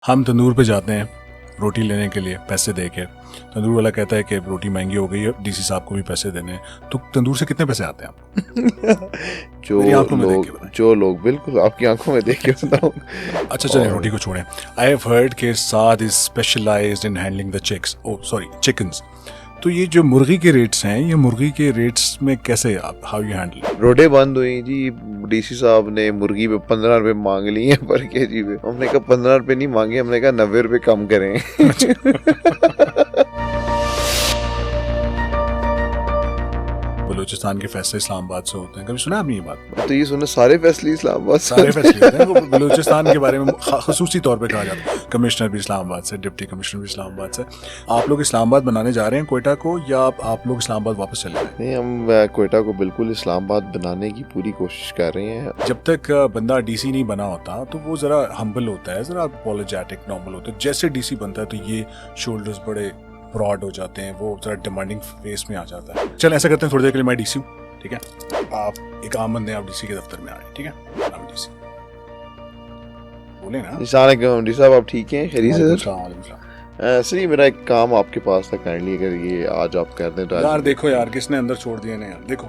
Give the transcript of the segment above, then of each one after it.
हम तंदूर पे जाते हैं रोटी लेने के लिए पैसे दे के। तंदूर वाला कहता है कि रोटी महंगी हो गई है, डीसी साहब को भी पैसे देने हैं। तो तंदूर से कितने पैसे आते हैं आपको? मेरी आंखों में देख के बताएं। जो लोग बिल्कुल आपकी आंखों में देख के बताऊं। अच्छा चलिए रोटी को छोड़ें। आई हैव हर्ड कि Saad is specialized in handling the chickens. तो ये जो मुर्गी के रेट्स हैं, ये मुर्गी के रेट्स में कैसे आप हाउ यू हैंडल? रोडे बंद हुई जी, डीसी साहब ने मुर्गी पे 15 रुपए मांग लिए पर केजी पे। हमने कहा 15 रुपए नहीं मांगे, हमने कहा 90 रुपए कम करें। बलूचिस्तान के फैसले इस्लामाबाद से होते हैं, कभी सुना आपने ये बात? तो ये सुना, सारे फैसले इस्लामाबाद से सारे फैसले होते हैं। वो बलूचिस्तान के बारे में खसूसी तौर पे कहा जाता है। कमिश्नर भी इस्लामाबाद से, डिप्टी कमिश्नर भी इस्लामाबाद से। आप लोग इस्लामाबाद बनाने जा रहे हैं क्वेटा को, या आप लोग इस्लामाबाद वापस चले गए? नहीं, हम क्वेटा को बिल्कुल इस्लामाबाद बनाने की पूरी कोशिश कर रहे हैं। जब तक बंदा डीसी नहीं बना होता तो वो जरा हम्बल होता है, जरा अपोलोजेटिक नॉर्मल होता है। जैसे डीसी बनता है तो ये शोल्डर्स बड़े ब्रॉड हो जाते हैं, वो जरा डिमांडिंग फेस में आ जाता है। चल ऐसा करते हैं, थोड़ी देर के लिए मैं डीसी हूँ, ठीक है? आप एक आम बंदे, आप डीसी के दफ्तर में आ रहे हैं, ठीक है? नाम डीसी बोले ना। डी साहब आप ठीक हैं? खैरियत से सर? वालेकुम। सर ये मेरा एक काम आपके पास था, काइंडली अगर ये आज आप कर दें तो। यार देखो यार, किसने अंदर छोड़ दिया ना यार, देखो।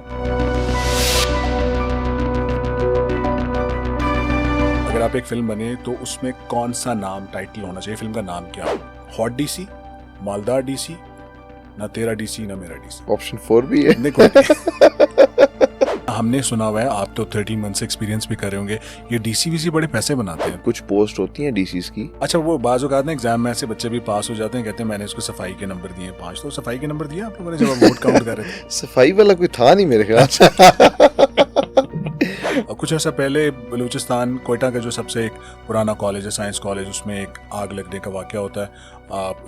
अगर आप एक फिल्म बने तो उसमें कौन सा नाम टाइटल होना चाहिए? फिल्म का नाम क्या हो? हॉट डीसी, मालदार डीसी, ना तेरा डीसी ना मेरा डीसी। ऑप्शन 4 भी है। देखो हमने सुना हुआ है, आप तो 13 मंथ से एक्सपीरियंस भी कर रहे होंगे, ये डीसी वीसी बड़े पैसे बनाते हैं। कुछ पोस्ट होती हैं डीसीज की। अच्छा, वो बाज़ औक़ात ना एग्जाम में से बच्चे भी पास हो जाते हैं, कहते हैं मैंने इसको सफाई के नंबर दिए 5। तो सफाई के नंबर दिए आप लोगों ने जब आप वोट काउंट कर रहे थे? सफाई वाला कोई था नहीं मेरे ख्याल से। और कुछ ऐसा पहले बलूचिस्तान कोयटा का जो सबसे एक पुराना कॉलेज है, साइंस कॉलेज, उसमें एक आग लगने का वाक़या होता है।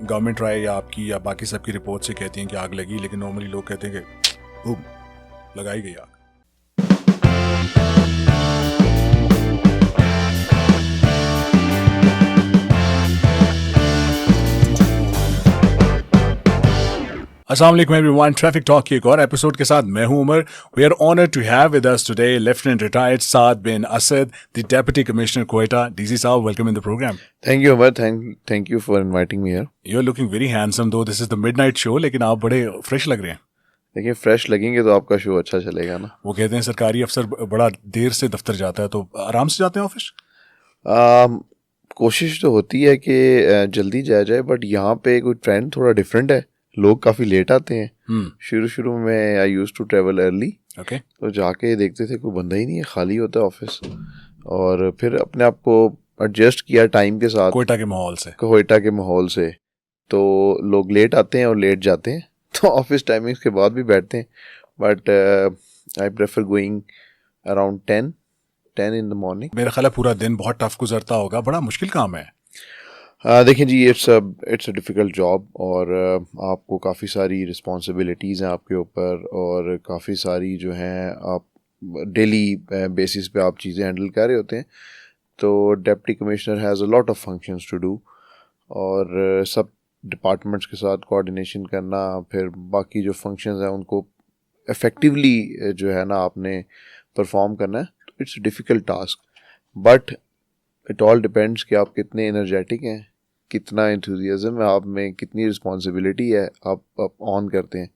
गवर्नमेंट राय या आपकी या बाकी सबकी रिपोर्ट से कहती हैं कि आग लगी, लेकिन नॉर्मली लोग कहते हैं कि लगाई गई आग। अस्सलाम वालेकुम एवरीवन, ट्रैफिक टॉक के एक और एपिसोड के साथ मैं हूं Umar. We are honoured to have with us today lieutenant retired Saad bin Asad, the deputy commissioner Quetta. डीसी साहब, welcome in the programme. Thank you Umar, thank you for inviting me here. You are looking very handsome though this is the midnight show, लेकिन आप बड़े fresh लग रहे हैं। देखिए, fresh लगेंगे तो आपका शो अच्छा चलेगा ना। वो कहते हैं सरकारी अफसर बड़ा देर से दफ्तर जाता है, तो आराम से जाते हैं ऑफिस? कोशिश तो होती है कि जल्दी जाया जाए, बट यहाँ पे कोई ट्रेंड थोड़ा डिफरेंट है, लोग काफ़ी लेट आते हैं। शुरू में I used to travel early, okay, तो जाके देखते थे कोई बंदा ही नहीं है, खाली होता है ऑफिस। और फिर अपने आप को एडजस्ट किया टाइम के साथ, कोयटा के माहौल से। तो लोग लेट आते हैं और लेट जाते हैं, तो ऑफिस टाइमिंग्स के बाद भी बैठते हैं। But I prefer going around 10 in the morning. मेरा ख्याल है पूरा दिन बहुत टफ गुजरता होगा, बड़ा मुश्किल काम है। देखिए जी, इट्स अ डिफ़िकल्ट जॉब, और आपको काफ़ी सारी रिस्पॉन्सिबिलिटीज़ हैं आपके ऊपर, और काफ़ी सारी जो हैं आप डेली बेसिस पे आप चीज़ें हैंडल कर रहे होते हैं। तो deputy commissioner has a lot of functions to do, और सब डिपार्टमेंट्स के साथ कोऑर्डिनेशन करना, फिर बाकी जो फंक्शंस हैं उनको इफ़ेक्टिवली जो है ना आपने परफॉर्म करना है। तो it's difficult task, but it all depends कि आप कितने एनर्जेटिक हैं, कितना एंथुसियाज्म है आप में, कितनी रिस्पॉन्सिबिलिटी है आप ऑन करते हैं,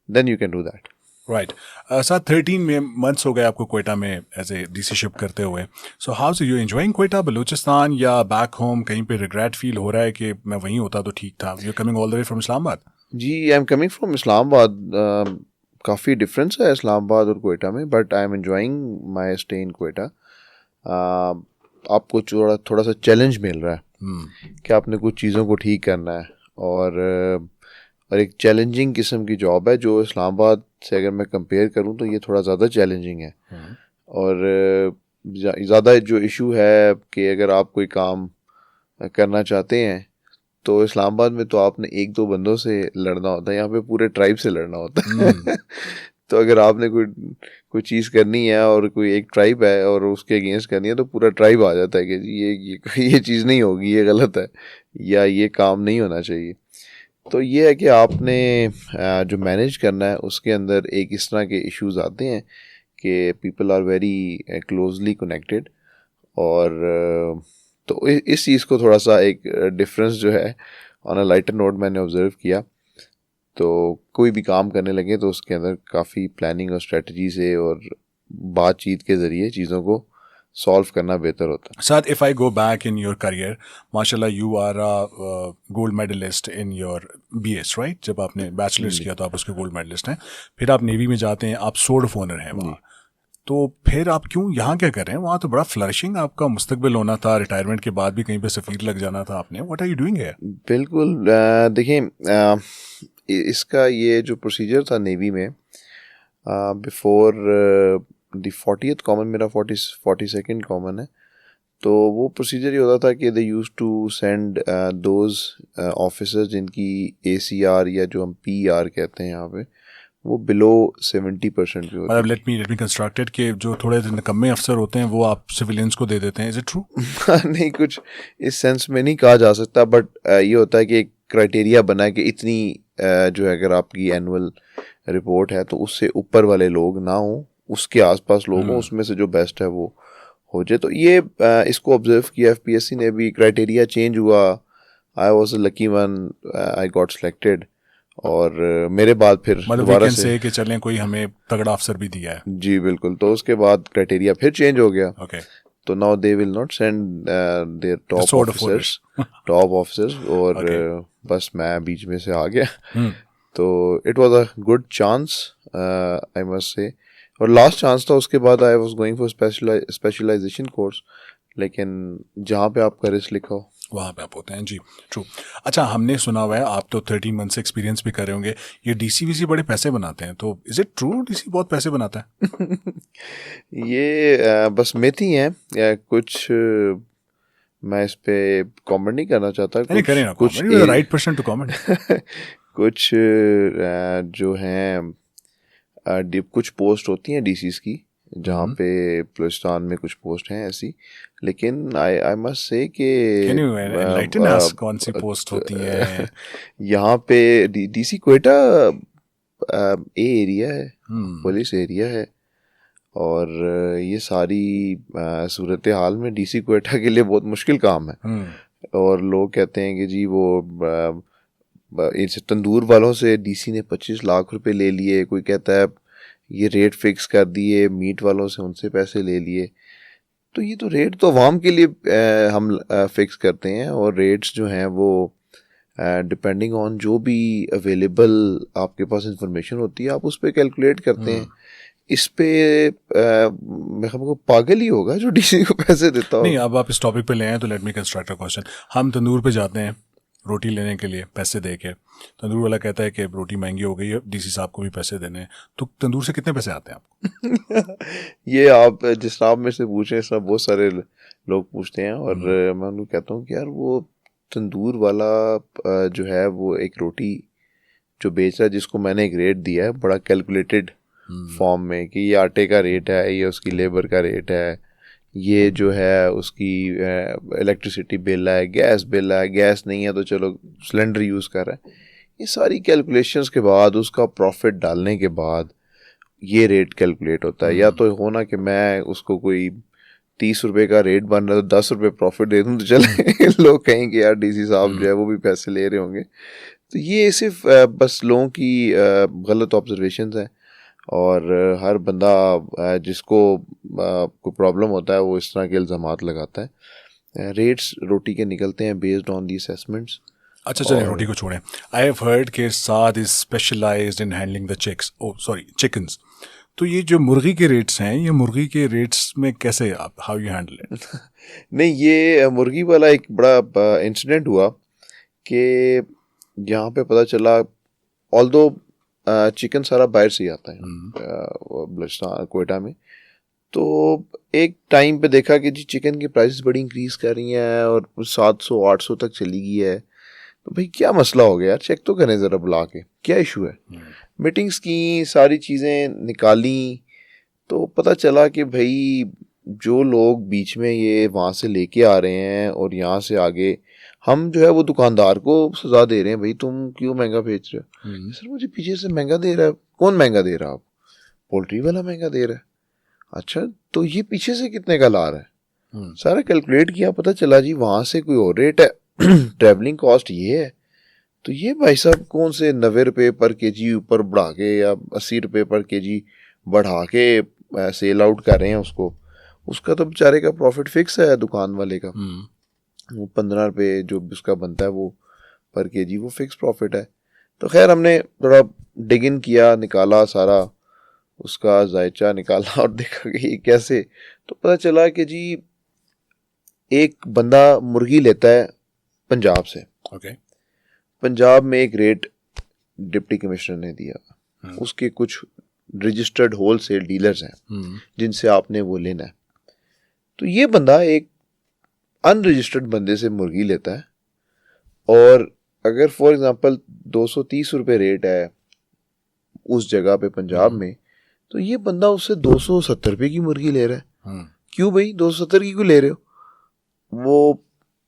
then you can do that. Right. Sir 13 months हो गए आपको क्वेटा में एज ए डीसी शिप करते हुए। सो हाउ से यू एंजॉइंग क्वेटा, बलूचिस्तान, या बैक होम कहीं पे रिग्रेट फील हो रहा है कि मैं वहीं होता तो ठीक था? You coming all the way from Islamabad? जी, I am coming from Islamabad. काफ़ी डिफरेंस है इस्लामाबाद और क्वेटा में, but I am enjoying my stay in Quetta. आपको थोड़ा सा चैलेंज मिल रहा है कि आपने कुछ चीज़ों को ठीक करना है, और एक चैलेंजिंग किस्म की जॉब है, जो इस्लामाबाद से अगर मैं कंपेयर करूं तो ये थोड़ा ज़्यादा चैलेंजिंग है। और ज़्यादा जो इशू है कि अगर आप कोई काम करना चाहते हैं तो इस्लामाबाद में तो आपने 1-2 बंदों से लड़ना होता है, यहाँ पे पूरे ट्राइब से लड़ना होता है। तो अगर आपने कोई चीज़ करनी है और कोई एक ट्राइब है और उसके अगेंस्ट करनी है, तो पूरा ट्राइब आ जाता है कि जी ये चीज़ नहीं होगी, ये गलत है, या ये काम नहीं होना चाहिए। तो ये है कि आपने जो मैनेज करना है उसके अंदर एक इस तरह के इश्यूज आते हैं कि people are very closely connected, और तो इस चीज़ को थोड़ा सा एक डिफरेंस जो है ऑन अ लाइटर नोट मैंने ऑब्जर्व किया। तो कोई भी काम करने लगे तो उसके अंदर काफ़ी प्लानिंग और स्ट्रेटजी से और बातचीत के ज़रिए चीज़ों को सॉल्व करना बेहतर होता है। Sad, if I go back in your career, mashallah, you are a gold medalist in your BS, right? जब आपने बैचलर्स किया तो आप उसके गोल्ड मेडलिस्ट हैं। फिर आप नेवी में जाते हैं, आप सोर्ड ऑफ ऑनर हैं वहाँ। तो फिर आप क्यों यहाँ क्या कर रहे हैं? वहाँ तो बड़ा फ्लरिशिंग आपका मुस्तकबिल होना था, रिटायरमेंट के बाद भी कहीं पे सफ़ीर लग जाना था आपने। What are you doing here? बिल्कुल, देखिए, इसका ये जो प्रोसीजर था नेवी में, बिफोर द 40th कॉमन, मेरा 42nd कॉमन है, तो वो प्रोसीजर ये होता था कि they use to send those officers जिनकी ACR या जो हम PR कहते हैं यहाँ पे, वो बिलो 70% की होती मतलब लेट मी कंस्ट्रक्ट इट कि जो थोड़े निकम्मे अफसर होते हैं वो आप सिविलियंस को दे देते हैं। Is it true? नहीं, कुछ इस सेंस में नहीं कहा जा सकता, बट ये होता है कि एक क्राइटेरिया बना है कि इतनी जो है अगर आपकी एनुअल रिपोर्ट है तो उससे ऊपर वाले लोग ना हो, उसके आसपास लोग हों, उसमें से जो बेस्ट है वो हो जाए। तो ये इसको ऑब्जर्व किया FPSC ने भी, क्राइटेरिया चेंज हुआ, I was a lucky one, I got selected, और मेरे बाद फिर मतलब दोबारा से कि चलें कोई हमें तगड़ा अफसर भी दिया है। जी बिल्कुल, तो उसके बाद क्राइटेरिया फिर चेंज हो गया। ओके, तो now they will not send their top officers, और बस मैं बीच में से आ गया। तो it was a good chance, I must say, और लास्ट चांस था। उसके बाद I was going for specialization course, लेकिन जहाँ पे आपका रिस्क लिखा हो वहाँ पे आप होते हैं। जी, ट्रू। अच्छा, हमने सुना हुआ है आप तो 13 मंथ से एक्सपीरियंस भी कर रहे होंगे, ये DC बड़े पैसे बनाते हैं, तो इज इट ट्रू DC बहुत पैसे बनाता है? ये बस मिथ ही हैं या कुछ, मैं इस पे कमेंट नहीं करना चाहता। नहीं करें ना, कुछ राइट पर्सन टू कमेंट। कुछ जो हैं कुछ पोस्ट होती हैं DCs की, जहाँ पे बलूचिस्तान में कुछ पोस्ट हैं ऐसी, लेकिन आई मस्ट से कि कैन यू एनलाइटन अस, कौन सी पोस्ट होती है? यहाँ पे DC क्वेटा ए एरिया है, पुलिस एरिया है, और ये सारी सूरत हाल में DC क्वेटा के लिए बहुत मुश्किल काम है। और लोग कहते हैं कि जी वो इस तंदूर वालों से DC ने 25 लाख रुपए ले लिए, कोई कहता है ये रेट फिक्स कर दिए, मीट वालों से उनसे पैसे ले लिए। तो ये तो रेट तो अवाम के लिए हम फिक्स करते हैं, और रेट्स जो हैं वो डिपेंडिंग ऑन जो भी अवेलेबल आपके पास इंफॉर्मेशन होती है आप उस पर कैलकुलेट करते हैं। इस पे मैं कहूँगा पागल ही होगा जो DC को पैसे देता हो। नहीं, अब आप इस टॉपिक पे ले आए तो let me construct a question. हम तंदूर पे जाते हैं रोटी लेने के लिए, पैसे दे के, तंदूर वाला कहता है कि रोटी महंगी हो गई है, DC साहब को भी पैसे देने हैं, तो तंदूर से कितने पैसे आते हैं आपको? ये आप जिस साहब में से पूछें, सब बहुत सारे लोग पूछते हैं, और मैं उनको कहता हूँ कि यार वो तंदूर वाला जो है वो एक रोटी जो बेच रहा है, जिसको मैंने एक रेट दिया है बड़ा कैलकुलेटेड फॉर्म में कि ये आटे का रेट है, ये उसकी लेबर का रेट है, ये जो है उसकी इलेक्ट्रिसिटी बिल है, गैस बिल है, गैस नहीं है तो चलो सिलेंडर यूज़ कर रहा है, ये सारी कैलकुलेशंस के बाद उसका प्रॉफिट डालने के बाद ये रेट कैलकुलेट होता है। या तो होना कि मैं उसको कोई 30 रुपए का रेट बन रहा है तो 10 रुपए प्रॉफिट दे दूँ तो चले लोग कहेंगे यार DC साहब जो है वो भी पैसे ले रहे होंगे। तो ये सिर्फ बस लोगों की गलत ऑब्जर्वेशंस हैं, और हर बंदा जिसको कोई प्रॉब्लम होता है वो इस तरह के इल्ज़ामात लगाता है। रेट्स रोटी के निकलते हैं बेस्ड ऑन दी असेसमेंट्स। अच्छा चलिए रोटी को छोड़ें। आई हैव हर्ड कि Saad is specialized in handling the chickens. तो ये जो मुर्गी के रेट्स हैं, ये मुर्गी के रेट्स में कैसे आप हाउ यू हैंडल इट? नहीं, ये मुर्गी वाला एक बड़ा इंसिडेंट हुआ कि यहाँ पे पता चला, ऑल्दो चिकन सारा बाहर से ही आता है बलूचिस्तान कोयटा में, तो एक टाइम पे देखा कि जी चिकन की प्राइसेस बड़ी इंक्रीज़ कर रही हैं और 700-800 तक चली गई है। तो भाई क्या मसला हो गया यार, चेक तो करें ज़रा बुला के, क्या इशू है। मीटिंग्स की, सारी चीज़ें निकाली, तो पता चला कि भाई जो लोग बीच में ये वहाँ से लेके आ रहे हैं और यहाँ से आगे हम जो है वो दुकानदार को सजा दे रहे हैं, भाई तुम क्यों महंगा बेच रहे हो। सर मुझे पीछे से महंगा दे रहा है। कौन महंगा दे रहा है? आप पोल्ट्री वाला महंगा दे रहा है। अच्छा, तो ये पीछे से कितने का ला रहा है? सारा कैलकुलेट किया, पता चला जी वहाँ से कोई और रेट है, ट्रैवलिंग कॉस्ट ये है, तो ये भाई साहब कौन से 90 रुपये पर केजी ऊपर बढ़ा के या 80 रुपये पर केजी बढ़ा के सेल आउट कर रहे हैं उसको, उसका तो बेचारे का प्रॉफिट फिक्स है दुकान वाले का, वो 15 रुपये जो उसका बनता है वो पर केजी वो फिक्स प्रॉफिट है। तो खैर हमने थोड़ा डिग इन किया, निकाला सारा उसका जायचा निकाला और देखा कि ये कैसे, तो पता चला कि जी एक बंदा मुर्गी लेता है पंजाब से, पंजाब में एक रेट डिप्टी कमिश्नर ने दिया, उसके कुछ रजिस्टर्ड होलसेल डीलर्स हैं जिनसे आपने वो लेना है, तो ये बंदा एक अनरजिस्टर्ड बंदे से मुर्गी लेता है, और अगर फॉर एग्जांपल 230 रुपये रेट है उस जगह पे पंजाब में, तो ये बंदा उससे 270 रुपये की मुर्गी ले रहा है। क्यों भाई 270 की क्यों ले रहे हो? वो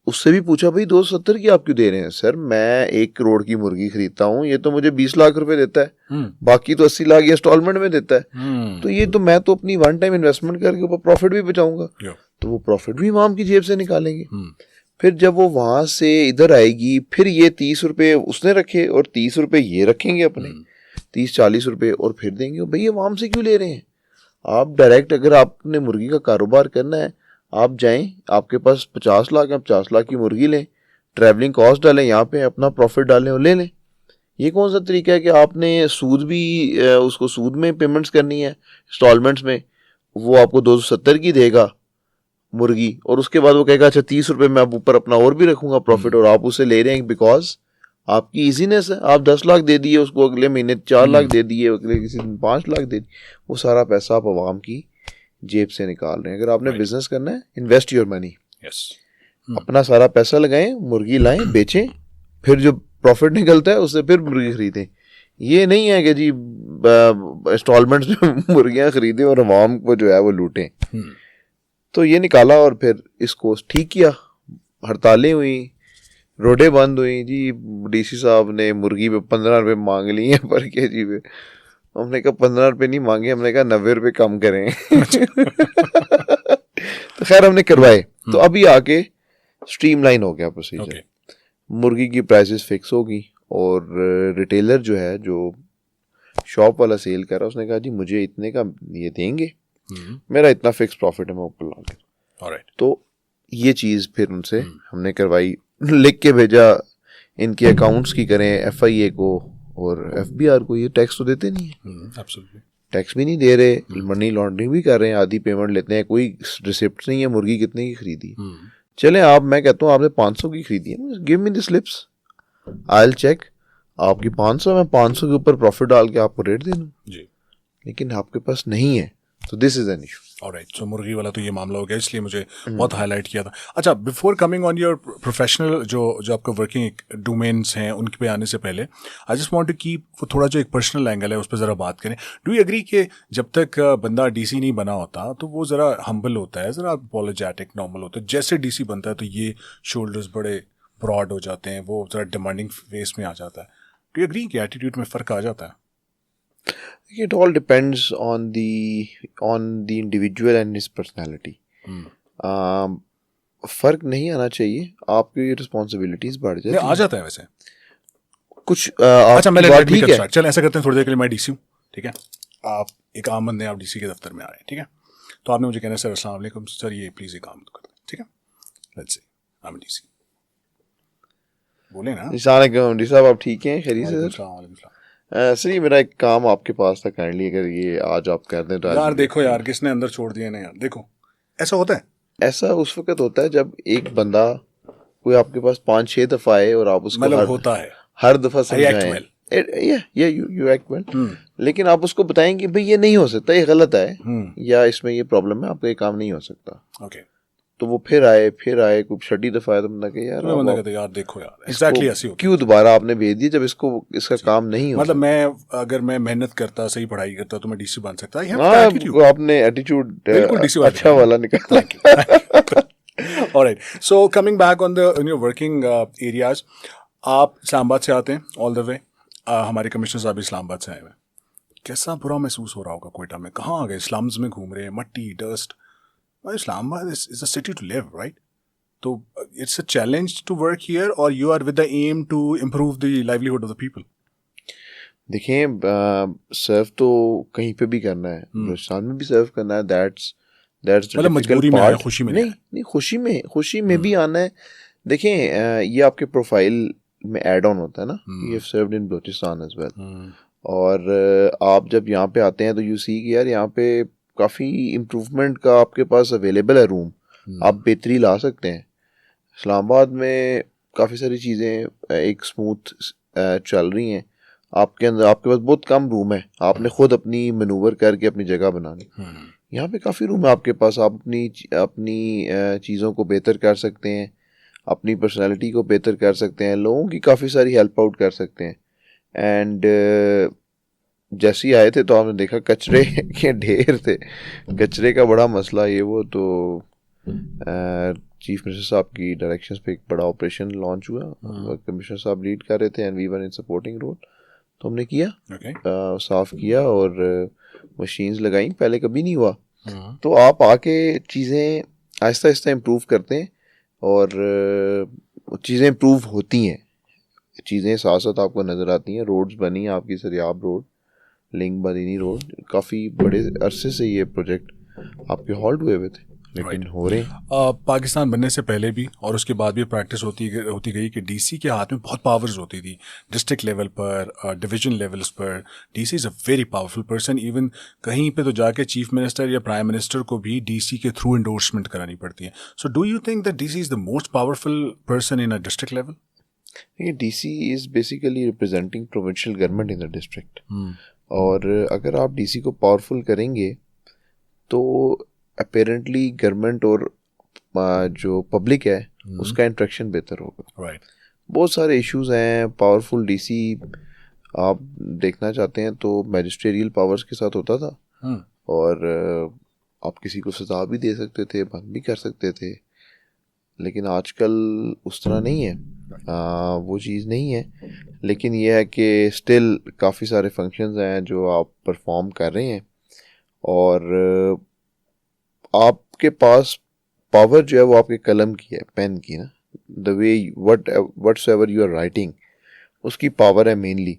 उससे भी पूछा भाई 270 की आप क्यों दे रहे हैं? सर मैं 1 करोड़ की मुर्गी खरीदता हूँ, ये तो मुझे 20 लाख रुपए देता है, बाकी तो 80 लाख इंस्टॉलमेंट में देता है, तो ये तो मैं तो अपनी वन टाइम इन्वेस्टमेंट करके ऊपर प्रॉफिट भी बचाऊंगा, तो वो प्रॉफिट भी इमाम की जेब से निकालेंगे। फिर जब वो वहां से इधर आएगी, फिर ये 30 रुपये उसने रखे और 30 रुपये ये रखेंगे अपने, 30-40 रुपये और फिर देंगे। भाई ये वाम से क्यों ले रहे हैं? आप डायरेक्ट अगर आपने मुर्गी का कारोबार करना है, आप जाएं, आपके पास 50 लाख है, 50 लाख की मुर्गी लें, ट्रैवलिंग कॉस्ट डालें यहाँ पे, अपना प्रॉफिट डालें और ले लें। ये कौन सा तरीका है कि आपने सूद भी उसको सूद में पेमेंट्स करनी है इंस्टॉलमेंट्स में, वो आपको 270 की देगा मुर्गी, और उसके बाद वो कहेगा अच्छा 30 रुपये मैं अब ऊपर अपना और भी रखूंगा प्रॉफिट, और आप उसे ले रहे हैं बिकॉज आपकी इजीनेस है। आप 10 लाख दे दिए उसको, अगले महीने 4 लाख दे दिए, अगले किसी दिन 5 लाख दे दिए, वो सारा पैसा आप आवाम की जेब से निकाल रहे हैं। अगर आपने बिजनेस करना है, इन्वेस्ट योर मनी, अपना सारा पैसा लगाएं, मुर्गी लाएं, बेचें, फिर जो प्रॉफिट निकलता है उससे फिर मुर्गी खरीदें। ये नहीं है कि जी इंस्टॉलमेंट्स में मुर्गियां खरीदें और आवाम को जो है वो लूटें। तो ये निकाला और फिर इसको ठीक किया, हड़तालें हुई, रोडें बंद हुई जी। डीसी साहब ने मुर्गी पे 15 रुपये मांग लिए हैं पर केजी पे। हमने कहा 15 रुपये नहीं मांगे, हमने कहा 90 रुपये कम करें। तो खैर हमने करवाए, तो अभी आके स्ट्रीमलाइन हो गया प्रोसीजर, मुर्गी की प्राइसेस फिक्स होगी, और रिटेलर जो है, जो शॉप वाला सेल कर रहा है, उसने कहा जी मुझे इतने का ये देंगे, मेरा इतना फिक्स प्रॉफिट है, मैं ऊपर ला। तो ये चीज़ फिर उनसे हमने करवाई, लिख के भेजा, इनके अकाउंट्स की करें FIA को और FBR को, ये टैक्स तो देते नहीं है, टैक्स भी नहीं दे रहे, मनी लॉन्ड्रिंग भी कर रहे हैं, आधी पेमेंट लेते हैं, कोई रिसिप्ट नहीं है मुर्गी कितने की खरीदी। चले आप, मैं कहता हूँ आपने 500 की खरीदी है, give me the slips, I will check, आपकी 500, मैं 500 के ऊपर प्रॉफिट डाल के आपको रेट दे दूँ, लेकिन आपके पास नहीं है, तो this is an issue. Alright, so मुर्गी वाला तो ये मामला हो गया, इसलिए मुझे बहुत हाईलाइट किया था। अच्छा, before coming on your professional जो आपका वर्किंग डोमेन्स हैं, उनके पे आने से पहले I just want to keep वो थोड़ा जो एक पर्सनल एंगल है उस पर ज़रा बात करें। डू यू एग्री कि जब तक बंदा DC नहीं बना होता तो वो ज़रा हम्बल होता है, ज़रा अपॉलोजेटिक नॉर्मल होता है, जैसे DC बनता है तो ये शोल्डर्स बड़े ब्रॉड हो जाते हैं, वो ज़रा डिमांडिंग फेस में आ जाता है। डू यू एग्री कि एटीट्यूड में फ़र्क आ जाता है? It all depends on the individual and his personality. फर्क नहीं आना चाहिए, आपकी रिस्पॉन्सिबिलिटीज बढ़ जाती है। आ जाता है वैसे कुछ। अच्छा मैं ठीक है, चल ऐसा करते हैं, थोड़ी देर के लिए मैं DC हूँ, ठीक है, आप एक आम बंदे, आप DC के दफ्तर में आ रहे हैं, ठीक है, तो आपने मुझे कहना सर अस्सलाम वालेकुम सर, ये प्लीज़ एक काम तो कर दें, ठीक है, let's say I am DC, बोले ना जी साहब आप ठीक हैं, खैरियत से सर? सर ये मेरा एक काम आपके पास था, काइंडली अगर ये आज आप कर दें तो। यार देखो यार, किसने अंदर छोड़ दिया ना यार, देखो ऐसा होता है, ऐसा उस वक्त होता है जब एक बंदा कोई आपके पास 5-6 दफा आए और आप उसको होता है हर दफा समझाएं, यू एक्ट वेल, लेकिन आप उसको बताएं कि भाई ये नहीं हो सकता, ये गलत है, या इसमें ये प्रॉब्लम है, आपका ये काम नहीं हो सकता। ओके, तो वो फिर आए कुछ 6 दफा आया, तो बंदा कहे यार देखो यार एग्जैक्टली ऐसी होती, क्यों दोबारा आपने भेज दिया जब इसका काम नहीं हो, मतलब मैं अगर मैं मेहनत करता, सही पढ़ाई करता तो मैं DC बन सकता। आपने एटीट्यूड अच्छा वाला निकाला। Alright, so coming back on the in your working areas, आप इस्लामाबाद से आते हैं ऑल द वे, हमारे कमिश्नर साहब इस्लामाबाद से आए हुए, कैसा बुरा महसूस हो रहा होगा कोयटा में, कहाँ आ गए, स्लम्स में घूम रहे हैं, मट्टी dust, Well, Islamabad is a city to live, right? So it's a challenge to work here, or you are with the aim to improve the livelihood of the people? देखें, सर्व तो कहीं पे भी करना है, बलूचिस्तान में भी सर्व करना है, दैट्स मतलब मजबूरी में आया, खुशी में नहीं नहीं, खुशी में भी आना है. देखें, ये आपके प्रोफाइल में ऐड ऑन होता है ना, you have served in Balochistan as well. और आप जब यहाँ पे आते हैं तो यू सी कि यार यहाँ पे काफ़ी इम्प्रूवमेंट का आपके पास अवेलेबल है रूम, आप बेहतरी ला सकते हैं. इस्लामाबाद में काफ़ी सारी चीज़ें एक स्मूथ चल रही हैं, आपके अंदर आपके पास बहुत कम रूम है, आपने खुद अपनी मनूवर करके अपनी जगह बनानी. यहाँ पे काफ़ी रूम है आपके पास, आप अपनी चीज़ों को बेहतर कर सकते हैं, अपनी पर्सनालिटी को बेहतर कर सकते हैं, लोगों की काफ़ी सारी हेल्प आउट कर सकते हैं. एंड जैसे ही आए थे तो आपने देखा कचरे के ढेर थे, कचरे का बड़ा मसला ये वो. तो चीफ मिनिस्टर साहब की डायरेक्शंस पे एक बड़ा ऑपरेशन लॉन्च हुआ, कमिश्नर साहब लीड कर रहे थे and we were in supporting role. तो हमने किया, साफ़ किया और मशीन्स लगाई, पहले कभी नहीं हुआ. तो आप आके चीज़ें आहिस्ता आहिस्ता इम्प्रूव करते हैं और चीज़ें इम्प्रूव होती हैं, चीज़ें साथ साथ आपको नज़र आती हैं. रोड्स बनी, आपकी सरियाब रोड, लिंक बदीनी रोड, काफ़ी बड़े अरसे से ये प्रोजेक्ट आपके हॉल्ट हुए हुए थे, लेकिन हो रहे हैं. पाकिस्तान बनने से पहले भी और उसके बाद भी प्रैक्टिस होती गई कि डीसी के हाथ में बहुत पावर्स होती थी, डिस्ट्रिक्ट लेवल पर, डिवीजन लेवल्स पर. DC is a very powerful person. Even कहीं पे तो जाके चीफ मिनिस्टर या प्राइम मिनिस्टर को भी डीसी के थ्रू इंडोर्समेंट करानी पड़ती है. So do you think that DC is the most powerful person in a district level? DC is basically representing provincial government in the district. और अगर आप डीसी को पावरफुल करेंगे तो अपेरेंटली गवर्नमेंट और जो पब्लिक है उसका इंटरेक्शन बेहतर होगा. राइट. बहुत सारे इश्यूज हैं. पावरफुल डीसी आप देखना चाहते हैं तो मैजिस्ट्रियल पावर्स के साथ होता था, और आप किसी को सजा भी दे सकते थे, बंद भी कर सकते थे. लेकिन आजकल उस तरह नहीं है, वो चीज़ नहीं है. लेकिन ये है कि स्टिल काफ़ी सारे फंक्शंस हैं जो आप परफॉर्म कर रहे हैं, और आपके पास पावर जो है वो आपके कलम की है, पेन की ना, the way whatsoever you are writing, उसकी पावर है मेनली.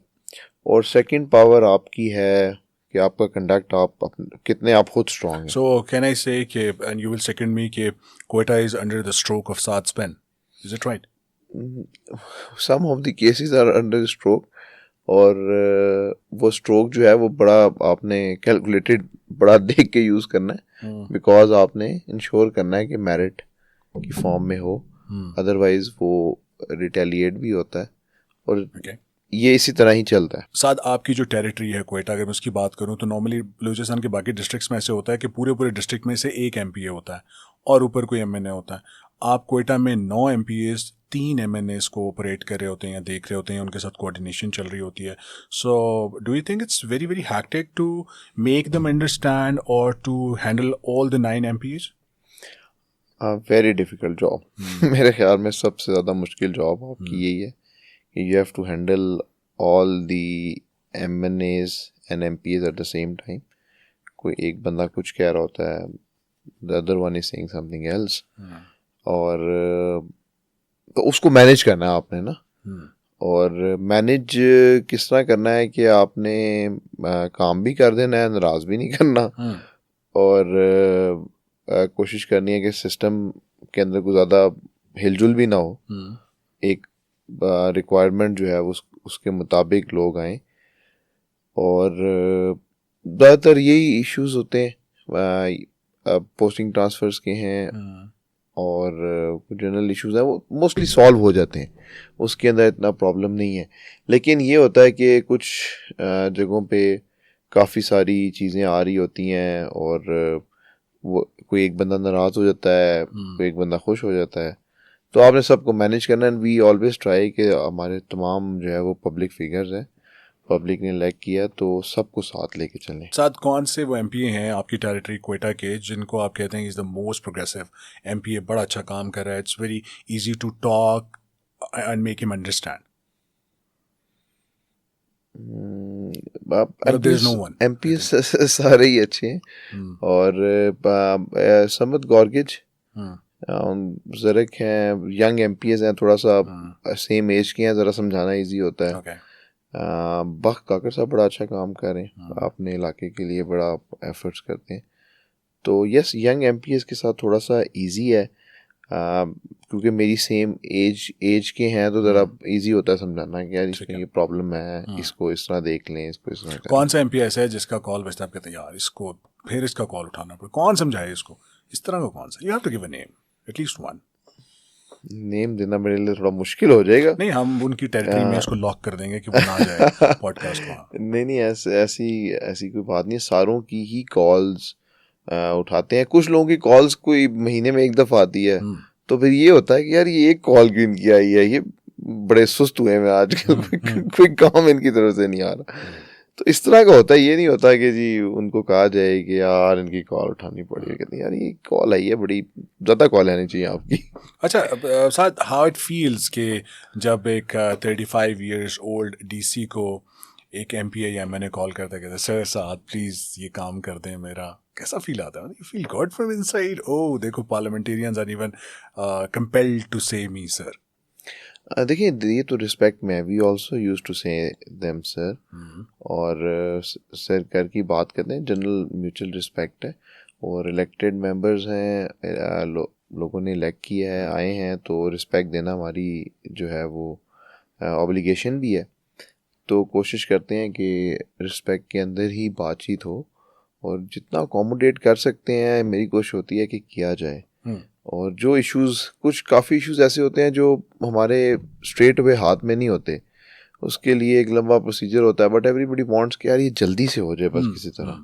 और सेकंड पावर आपकी है कि आपका कंडक्ट, आप कितने आप खुद स्ट्रांग हैं. सो कैन आई से कि and you will second me कि Quetta is under the stroke of Saad's pen, is it right? Some of the cases are under the stroke, और वो स्ट्रोक जो है वो बड़ा आपने कैलकुलेटेड बड़ा देख के यूज़ करना है, बिकॉज आपने इंश्योर करना है कि मेरिट की फॉर्म में हो, अदरवाइज वो रिटेलिएट भी होता है. और ये इसी तरह ही चलता है. साथ आपकी जो टेरिटरी है क्वेटा, अगर मैं उसकी बात करूं तो नॉर्मली बलूचिस्तान के बाकी डिस्ट्रिक्ट्स में ऐसे होता है कि पूरे डिस्ट्रिक्ट में से एक एमपीए होता है और ऊपर कोई एमएनए होता है. आप क्वेटा में 9 एमपीएस 3 एमएनएस को ऑपरेट कर रहे होते हैं या देख रहे होते हैं, उनके साथ कोऑर्डिनेशन चल रही होती है. So do you think it's very very hectic to make them understand और to handle all the 9 MPs? Very difficult job. मेरे ख्याल में सबसे ज़्यादा मुश्किल जॉब आपकी यही है कि you have to handle all the MNAs and MPAs at the same time. कोई एक बंदा कुछ कह रहा होता है, the other one is saying something else, और तो उसको मैनेज करना है आपने ना. और मैनेज किस तरह करना है कि आपने काम भी कर देना है, नाराज़ भी नहीं करना, और कोशिश करनी है कि सिस्टम के अंदर कोई ज़्यादा हिलजुल भी ना हो. एक रिक्वायरमेंट जो है उसके मुताबिक लोग आएँ. और ज़्यादातर यही इश्यूज होते हैं, पोस्टिंग ट्रांसफ़र्स के हैं और जनरल इश्यूज हैं, वो मोस्टली सॉल्व हो जाते हैं, उसके अंदर इतना प्रॉब्लम नहीं है. लेकिन ये होता है कि कुछ जगहों पे काफ़ी सारी चीज़ें आ रही होती हैं, और वो कोई एक बंदा नाराज़ हो जाता है, कोई एक बंदा खुश हो जाता है, तो आपने सबको मैनेज करना. एंड वी ऑलवेज ट्राई कि हमारे तमाम जो है वो पब्लिक फिगर्स हैं, पब्लिक ने लाइक किया तो सबको साथ लेके चलें. साथ कौन से वो एमपीए हैं आपकी टेरिटरी क्वेटा के जिनको आप कहते हैं is the most progressive MPA, बड़ा अच्छा काम कर रहा है, it's very easy to talk and make him understand? there is no one. MPS सारे ही अच्छे हैं और समत गॉर्गिज ज़रक हैं, यंग MPS हैं, थोड़ा सा सेम एज के हैं, ज़रा समझाना इजी होता है। Okay. बख काकर साहब बड़ा अच्छा काम कर रहे हैं, अपने इलाके के लिए बड़ा एफर्ट्स करते हैं। तो यस, यंग MPS के साथ थोड़ा सा इजी है क्योंकि मेरी सेम एज के हैं, तो ज़रा इजी होता है समझाना कि यार इसमें ये प्रॉब्लम है, इसको इस तरह देख लें, इसको इस तरह। कौन सा MPS है जिसका कॉल बजता है आप कहते हैं यार इसको फिर इसका कॉल उठाना पड़े, कौन समझाए इसको, इस तरह का कौन सा? You have to give a name, at least one. Name देना मेरे लिए थोड़ा मुश्किल हो जाएगा। नहीं, हम उनकी टेरिटरी में इसको लॉक कर देंगे कि वो ना जाए पॉडकास्ट में। नहीं, ऐसी कोई बात नहीं है, सारों की ही कॉल्स उठाते हैं। कुछ लोगों की कॉल्स कोई महीने में एक दफ़ा आती है, तो फिर ये होता है कि यार ये एक कॉल क्यों इनकी आई है, ये बड़े सुस्त हुए हैं आजकल, कोई काम इनकी तरफ से नहीं आ रहा। तो इस तरह का होता है, ये नहीं होता कि जी उनको कहा जाए कि यार इनकी कॉल उठानी पड़ेगी, कहते हैं यार ये कॉल आई है, बड़ी ज़्यादा कॉल आनी चाहिए आपकी। अच्छा साथ, हाउ इट फील्स कि जब एक 35 years old DC को एक MPA या मैंने कॉल करता कहते सर साथ प्लीज़ ये काम कर दें मेरा, कैसा फील आता है? You feel good from inside, oh देखो parliamentarians are even compelled to say me sir. देखिए ये तो रिस्पेक्ट में, we also use to say them sir, और सर कर की बात करते हैं, जनरल म्यूचुअल रिस्पेक्ट है, और इलेक्टेड मेंबर्स हैं, लोगों ने इलेक्ट किया है, आए हैं, तो रिस्पेक्ट देना हमारी जो है वो ऑब्लिगेशन भी है। तो कोशिश करते हैं कि रिस्पेक्ट के अंदर ही बातचीत हो, और जितना अकोमोडेट कर सकते हैं मेरी कोशिश होती है कि किया जाए। और जो इश्यूज़, कुछ काफ़ी इश्यूज़ ऐसे होते हैं जो हमारे स्ट्रेट अवे हाथ में नहीं होते, उसके लिए एक लंबा प्रोसीजर होता है, बट एवरीबडी वांट्स कि यार ये जल्दी से हो जाए बस किसी तरह।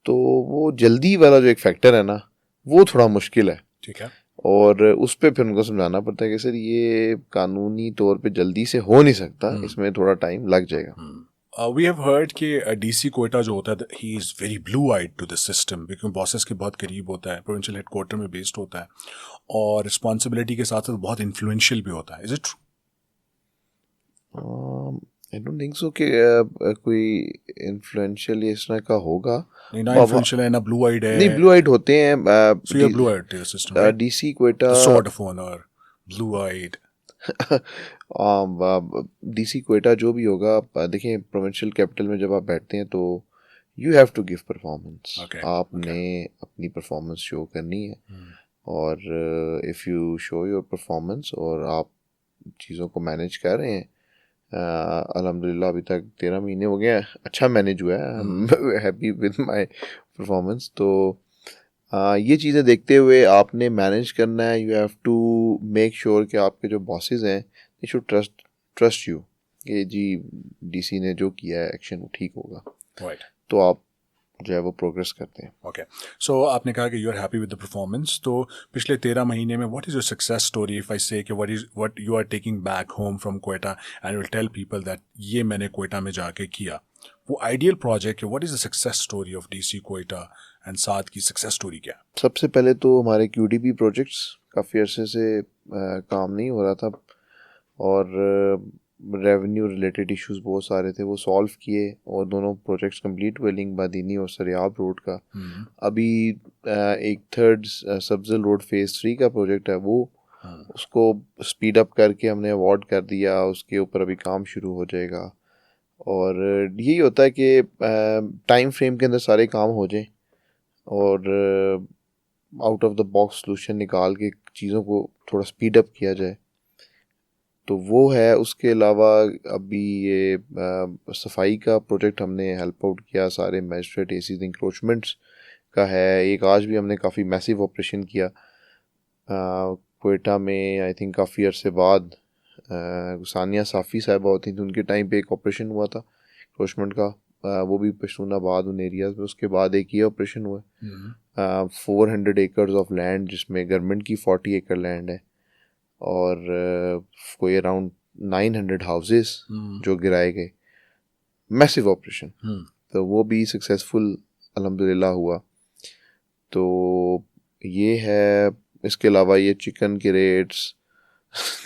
तो वो जल्दी वाला जो एक फैक्टर है ना, वो थोड़ा मुश्किल है। ठीक है। और उस पर फिर उनको समझाना पड़ता है कि सर ये कानूनी तौर पे जल्दी से हो नहीं सकता, इसमें थोड़ा टाइम लग जाएगा। वी हैव हर्ड कि DC कोयटा जो होता है he is very blue eyed to the system, क्योंकि बॉसेस के बहुत करीब होता है, प्रोविंशियल हेडक्वार्टर में बेस्ड होता है, और रिस्पॉन्सिबिलिटी के साथ साथ बहुत इन्फ्लुएंशियल भी होता है। Is it true? I don't think so कि कोई इन्फ्लुएंशियल इस तरह का होगा। नहीं, ना इन्फ्लुएंशियल है ना ब्लू आइड है। नहीं, ब्लू आइड होते हैं। So you are blue eyed to the system, DC Quetta sort of owner blue eyed. DC Quetta जो भी होगा, देखिए प्रोविंशियल कैपिटल में जब आप बैठते हैं तो you have to give performance. आपने अपनी परफॉर्मेंस शो करनी है, और if you show your performance और आप चीज़ों को मैनेज कर रहे हैं, अल्हम्दुलिल्लाह अभी तक 13 महीने हो गए हैं, अच्छा मैनेज हुआ है, I am happy with my performance. तो ये चीज़ें देखते हुए आपने मैनेज करना है। You have to make sure कि आपके जो बॉसेस हैं दे शुड ट्रस्ट यू कि जी DC ने जो किया है एक्शन वो ठीक होगा, राइट। तो आप जो है वो प्रोग्रेस करते हैं। ओके, सो आपने कहा कि you are happy with the performance, तो पिछले 13 महीने में what is your success story? If I say कि what you are taking back home from Quetta and will tell people that ये मैंने कोयटा में जाके किया, वो आइडियल प्रोजेक्ट है, what is the success story of DC Quetta, and साथ की सक्सेस स्टोरी क्या? सबसे पहले तो हमारे QDP प्रोजेक्ट्स काफ़ी अरसे से काम नहीं हो रहा था, और रेवेन्यू रिलेटेड इश्यूज बहुत सारे थे, वो सॉल्व किए, और दोनों प्रोजेक्ट्स कंप्लीट हुए, लिंक बादीनी और सरियाब रोड का। अभी एक थर्ड सब्जल रोड फेज़ 3 का प्रोजेक्ट है, वो उसको स्पीड अप करके हमने अवार्ड कर दिया, उसके ऊपर अभी काम शुरू हो जाएगा। और यही होता है कि टाइम फ्रेम के अंदर सारे काम हो जाएं, और out of the box solution निकाल के चीज़ों को थोड़ा स्पीड अप किया जाए, तो वो है। उसके अलावा अभी ये सफाई का प्रोजेक्ट हमने हेल्प आउट किया, सारे मैजिस्ट्रेट एसीज इंक्रोचमेंट्स का है। एक आज भी हमने काफ़ी मैसिव ऑपरेशन किया कोयटा में, आई थिंक काफ़ी अरसे बाद। सानिया साफ़ी साहिबा होती थी, उनके टाइम पे एक ऑपरेशन हुआ था इंक्रोचमेंट का, वो भी पश्तूनाबाद उन एरियाज़ में। उसके बाद एक ये ऑपरेशन हुआ, 400 एकर्स ऑफ लैंड, जिसमें गवर्नमेंट की 40 एकड़ लैंड है, और कोई अराउंड 900 हाउसेस जो गिराए गए, मैसिव ऑपरेशन। तो वो भी सक्सेसफुल अल्हम्दुलिल्लाह हुआ। तो ये है। इसके अलावा ये चिकन के रेट्स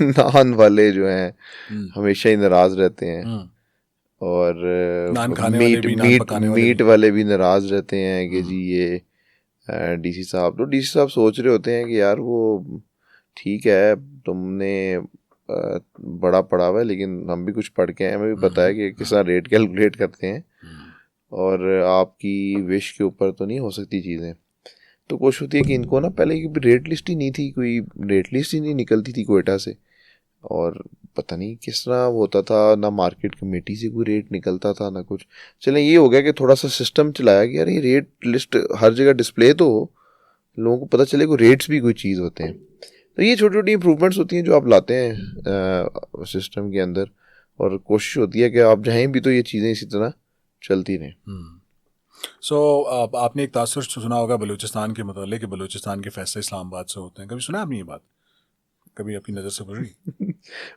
नान वाले जो हैं हमेशा ही नाराज़ रहते हैं, और नान खाने वाले भी, नान पकाने वाले मीट भी। वाले भी नाराज रहते हैं कि जी ये डीसी साहब, तो डीसी साहब सोच रहे होते हैं कि यार वो ठीक है, तुमने बड़ा पढ़ा हुआ है, लेकिन हम भी कुछ पढ़ के हैं, हमें भी पता है कि किस तरह रेट कैलकुलेट करते हैं, और आपकी विश के ऊपर तो नहीं हो सकती चीज़ें। तो कोशिश होती है कि इनको ना, पहले की रेट लिस्ट ही नहीं थी, कोई रेट लिस्ट ही नहीं निकलती थी क्वेटा से, और पता नहीं किस तरह होता था, ना मार्केट कमेटी से कोई रेट निकलता था ना कुछ। चलें, ये हो गया कि थोड़ा सा सिस्टम चलाया कि यार ये रेट लिस्ट हर जगह डिस्प्ले तो हो, लोगों को पता चले कि रेट्स भी कोई चीज़ होते हैं। तो ये छोटी छोटी इंप्रूवमेंट्स होती हैं जो आप लाते हैं सिस्टम के अंदर, और कोशिश होती है कि आप जाएं भी तो ये चीज़ें इसी तरह चलती रहें। सो आपने एक तासुर सुना होगा बलूचिस्तान के मतलब कि बलूचिस्तान के फैसले इस्लामाबाद से होते हैं, कभी सुना आपने ये बात? कभी आपकी नज़र से गुजरी?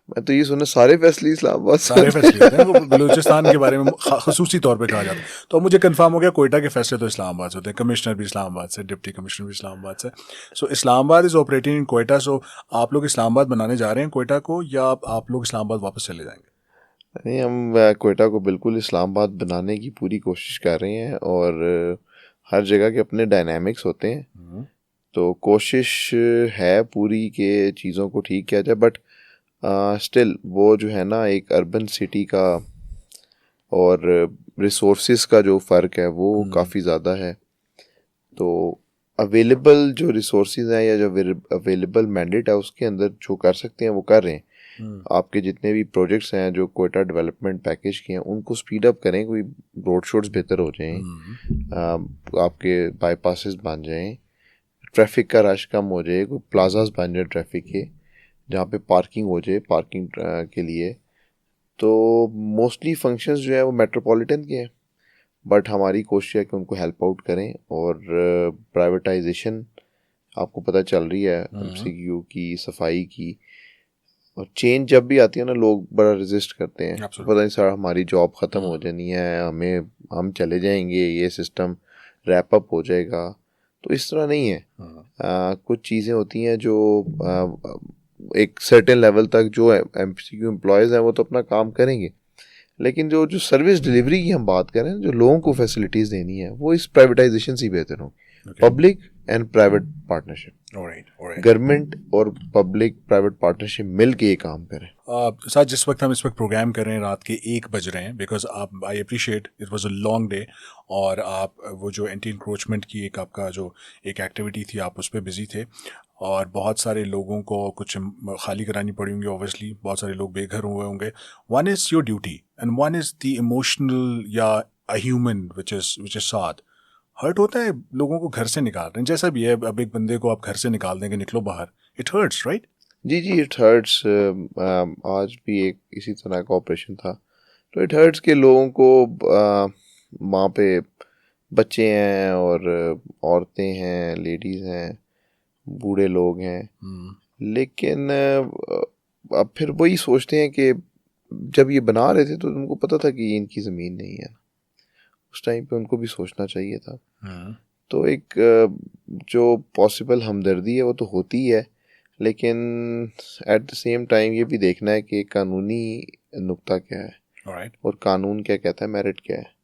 मैं तो ये सुना सारे फैसले इस्लामाबाद से सारे फैसले होते हैं, वो बलूचिस्तान के बारे में खसूसी तौर पे कहा जाता है। तो अब मुझे कंफर्म हो गया कोयटा के फैसले तो इस्लामाबाद से होते हैं, कमिश्नर भी इस्लामाबाद से, डिप्टी कमिश्नर भी इस्लामाबाद से। So Islamabad is operating in Quetta. So आप लोग इस्लामाबाद बनाने जा रहे हैं कोयटा को, या आप लोग इस्लामाबाद वापस चले जाएंगे? नहीं, हम कोयटा को बिल्कुल इस्लामाबाद बनाने की पूरी कोशिश कर रहे हैं, और हर जगह के अपने डायनामिक्स होते हैं, तो कोशिश है पूरी के चीज़ों को ठीक किया जाए, बट स्टिल वो जो है ना, एक अर्बन सिटी का और रिसोर्सेज का जो फ़र्क है वो काफ़ी ज़्यादा है। तो अवेलेबल जो रिसोर्सेज हैं या जो अवेलेबल मैंडेट है उसके अंदर जो कर सकते हैं वो कर रहे हैं। आपके जितने भी प्रोजेक्ट्स हैं जो कोयटा डेवलपमेंट पैकेज के हैं, उनको स्पीड अप करें, कोई रोड शोड्स बेहतर हो जाएं, आपके बाईपासेस बन जाएं, ट्रैफिक का रश कम हो जाए, कोई प्लाजाज बन जाए ट्रैफिक के जहाँ पे पार्किंग हो जाए, पार्किंग के लिए। तो मोस्टली फंक्शंस जो है वो मेट्रोपॉलिटन के हैं, बट हमारी कोशिश है कि उनको हेल्प आउट करें। और प्राइवेटाइजेशन आपको पता चल रही है, एमसीक्यू की, सफाई की, और चेंज जब भी आती है ना, लोग बड़ा रेजिस्ट करते हैं। पता नहीं सर हमारी जॉब ख़त्म हो जानी है, हम चले जाएंगे, ये सिस्टम रैप अप हो जाएगा। तो इस तरह नहीं है। कुछ चीज़ें होती हैं जो एक सर्टेन लेवल तक जो एमसीक्यू एम्प्लॉयज़ हैं वो तो अपना काम करेंगे, लेकिन जो सर्विस डिलीवरी की हम बात करें, जो लोगों को फैसिलिटीज़ देनी है, वो इस प्राइवेटाइजेशन से बेहतर हो। Public and private partnership, government और पब्लिक प्राइवेट पार्टनरशिप मिल के ये काम करें। सर जिस वक्त हम इस वक्त प्रोग्राम कर रहे हैं, रात के 1 बज रहे हैं, बिकॉज आप, I appreciate it was a long day, और आप वो जो एंटी इंक्रोचमेंट की एक आपका जो एक एक्टिविटी थी, आप उस पर बिजी थे, और बहुत सारे लोगों को कुछ खाली करानी पड़ी होंगी, ऑब्वियसली बहुत सारे लोग बेघर हुए होंगे। One is your duty and one is the emotional या अ ह्यूमन विच इज़ साथ। हर्ट होता है, लोगों को घर से निकाल रहे हैं, जैसा भी है। अब एक बंदे को आप घर से निकाल देंगे, निकलो बाहर, इट हर्ट्स, राइट? जी, इट हर्ट्स। आज भी एक इसी तरह का ऑपरेशन था, तो इट हर्ट्स के लोगों को वहाँ पे बच्चे हैं और औरतें हैं, लेडीज़ हैं, बूढ़े लोग हैं, लेकिन अब फिर वही सोचते हैं कि जब ये बना रहे थे तो उनको पता था कि ये इनकी ज़मीन नहीं है, उस टाइम पे उनको भी सोचना चाहिए था। तो एक जो पॉसिबल हमदर्दी है वो तो होती है, लेकिन एट द सेम टाइम ये भी देखना है कि कानूनी नुक्ता क्या है, और कानून क्या कहता है, मेरिट क्या है।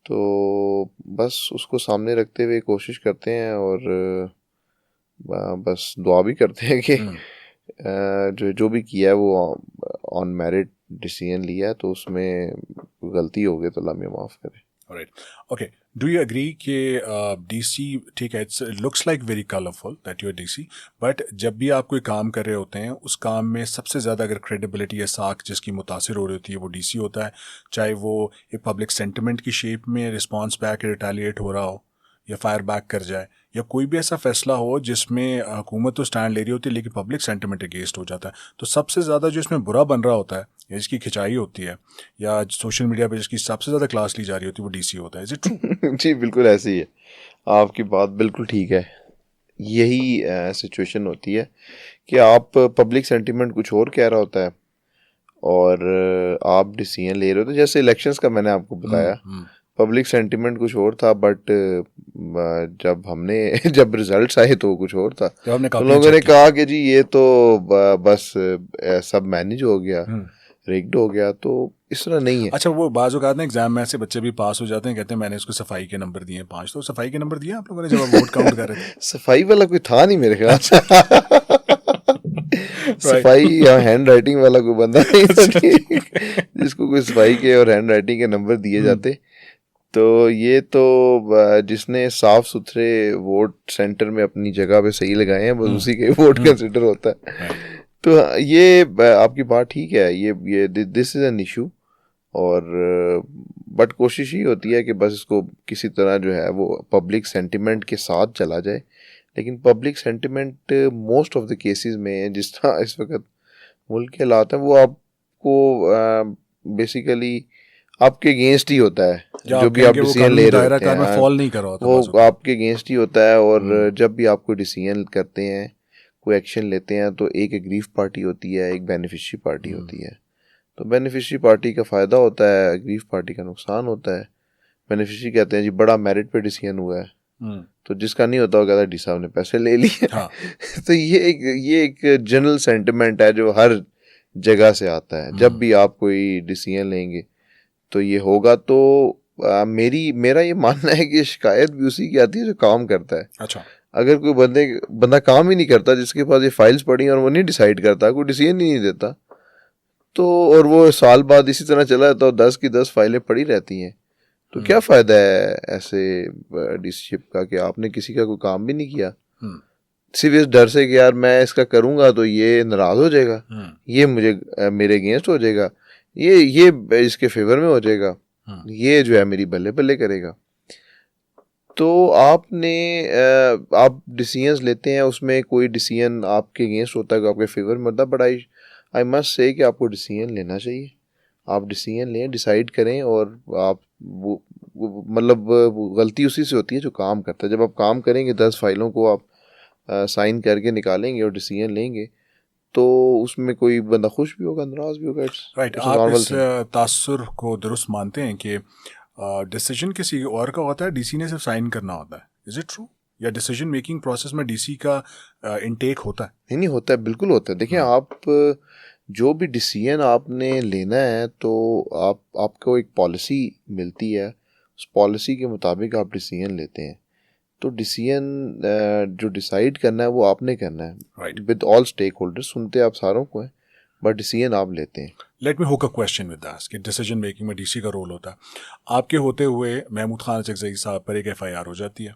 तो बस उसको सामने रखते हुए कोशिश करते हैं, और बस दुआ भी करते हैं कि जो भी किया है वो ऑन मेरिट डिसीजन लिया है, तो उसमें गलती हो गई तो अल्लाह मियां माफ़ करे। Alright. Okay. Do you agree कि DC ठीक है, it looks like very colorful that you're DC, but जब भी आप कोई काम कर रहे होते हैं, उस काम में सबसे ज़्यादा अगर क्रेडिबिलिटी या साख जिसकी मुतासिर हो रही होती है वो DC होता है, चाहे वो एक पब्लिक सेंटिमेंट की शेप में रिस्पॉन्स बैक रिटेलिएट हो रहा हो या फायर बैक कर जाए, या कोई भी ऐसा फैसला हो जिसमें हुकूमत तो स्टैंड ले रही होती है लेकिन पब्लिक सेंटिमेंट अगेंस्ट हो जाता है। तो सबसे ज़्यादा जो इसमें बुरा बन रहा होता है या जिसकी खिंचाई होती है या सोशल मीडिया पे जिसकी सबसे ज़्यादा क्लास ली जा रही होती है वो DC होता है। Is it true? जी बिल्कुल ऐसे ही है, आपकी बात बिल्कुल ठीक है। यही सिचुएशन होती है कि आप पब्लिक सेंटिमेंट कुछ और कह रहा होता है और आप डिसीजन ले रहे हो। तो जैसे इलेक्शंस का मैंने आपको बताया, पब्लिक सेंटिमेंट कुछ और था, बट जब रिजल्ट्स आए तो कुछ और था। तो लोगों ने कहा कि जी ये तो बस सब मैनेज हो गया, रिग्ड हो गया, तो इस तरह नहीं है। अच्छा, वो बाज़ औक़ात ना एग्जाम में ऐसे बच्चे भी पास हो जाते हैं, कहते हैं मैंने इसको सफाई के नंबर दिए 5, तो सफाई के नंबर दिए आप लोगों ने जब आप वोट काउंट कर रहे थे? सफाई वाला कोई था नहीं मेरे ख्याल से। सफाई या हैंड राइटिंग वाला कोई बंदा नहीं था कि जिसको कोई सफाई के और हैंड राइटिंग के नंबर दिए जाते। तो ये तो जिसने साफ सुथरे वोट सेंटर में अपनी जगह पे सही लगाए हैं बस उसी के वोट कंसिडर होता है। तो ये आपकी बात ठीक है, ये दिस इज एन इशू। और बट कोशिश ही होती है कि बस इसको किसी तरह जो है वो पब्लिक सेंटिमेंट के साथ चला जाए। लेकिन public sentiment most of the cases में जिस तरह इस वक्त मुल्क के हालात हैं वो आपको बेसिकली आपके अगेंस्ट ही होता है। जो भी आप डिसीजन ले रहे होते हैं फॉल नहीं कर रहा होता, वो आपके अगेंस्ट ही होता है। और जब भी आप कोई डिसीजन करते हैं, कोई एक्शन लेते हैं, तो एक एग्रीव पार्टी होती है, एक बेनिफिशियरी पार्टी होती है। तो बेनिफिशियरी पार्टी का फ़ायदा होता है, एग्रीव पार्टी का नुकसान होता है। बेनिफिशियरी कहते हैं जी बड़ा मेरिट पे डिसीजन हुआ है, तो जिसका नहीं होता वो कहता है डी साहब ने पैसे ले लिए। हाँ। तो ये एक जनरल सेंटिमेंट है जो हर जगह से आता है। जब भी आप कोई डिसीजन लेंगे तो ये होगा। तो मेरा ये मानना है कि शिकायत भी उसी की आती है जो काम करता है। अच्छा, अगर कोई बंदा काम ही नहीं करता, जिसके पास ये फाइल्स पड़ी और वो नहीं डिसाइड करता, कोई डिसीजन ही नहीं देता, तो और वो साल बाद इसी तरह चला जाता, 10 की 10 फाइलें पड़ी रहती हैं, तो क्या फ़ायदा है ऐसे डीसीशिप का कि आपने किसी का कोई काम भी नहीं किया, सिर्फ इस डर से कि यार मैं इसका करूँगा तो ये नाराज़ हो जाएगा, ये मेरे अगेंस्ट हो जाएगा, ये इसके फेवर में हो जाएगा, ये जो है मेरी बल्ले बल्ले करेगा। तो आप डिसीजंस लेते हैं, उसमें कोई डिसीजन आपके अगेंस्ट होता है, आपके फेवर में होता है, बट आई मस्ट से कि आपको डिसीजन लेना चाहिए। आप डिसीजन लें, डिसाइड करें, और आप मतलब गलती उसी से होती है जो काम करता है। जब आप काम करेंगे, 10 फाइलों को आप साइन करके निकालेंगे और डिसीजन लेंगे, तो उसमें कोई बंदा खुश भी होगा, नाराज भी होगा। राइट। आप इस तासुर को दुरुस्त मानते हैं कि डिसीजन किसी और का होता है, डीसी ने सिर्फ साइन करना होता है? Is it true? या डिसीजन मेकिंग प्रोसेस में डीसी का इनटेक होता है? नहीं होता है, बिल्कुल होता है। देखिए, आप जो भी डिसीजन आपने लेना है, तो आपको एक पॉलिसी मिलती है, उस पॉलिसी के मुताबिक आप डिसीजन लेते हैं। तो डिसीजन जो डिसाइड करना है वो आपने करना है, right, with all stakeholders. सुनते आप सारों को हैं, बट डिसीजन आप लेते हैं। Let me hook a question with that कि डिसीजन मेकिंग में डीसी का रोल होता है। आपके होते हुए महमूद खान अचकज़ई साहब पर एक एफआईआर हो जाती है।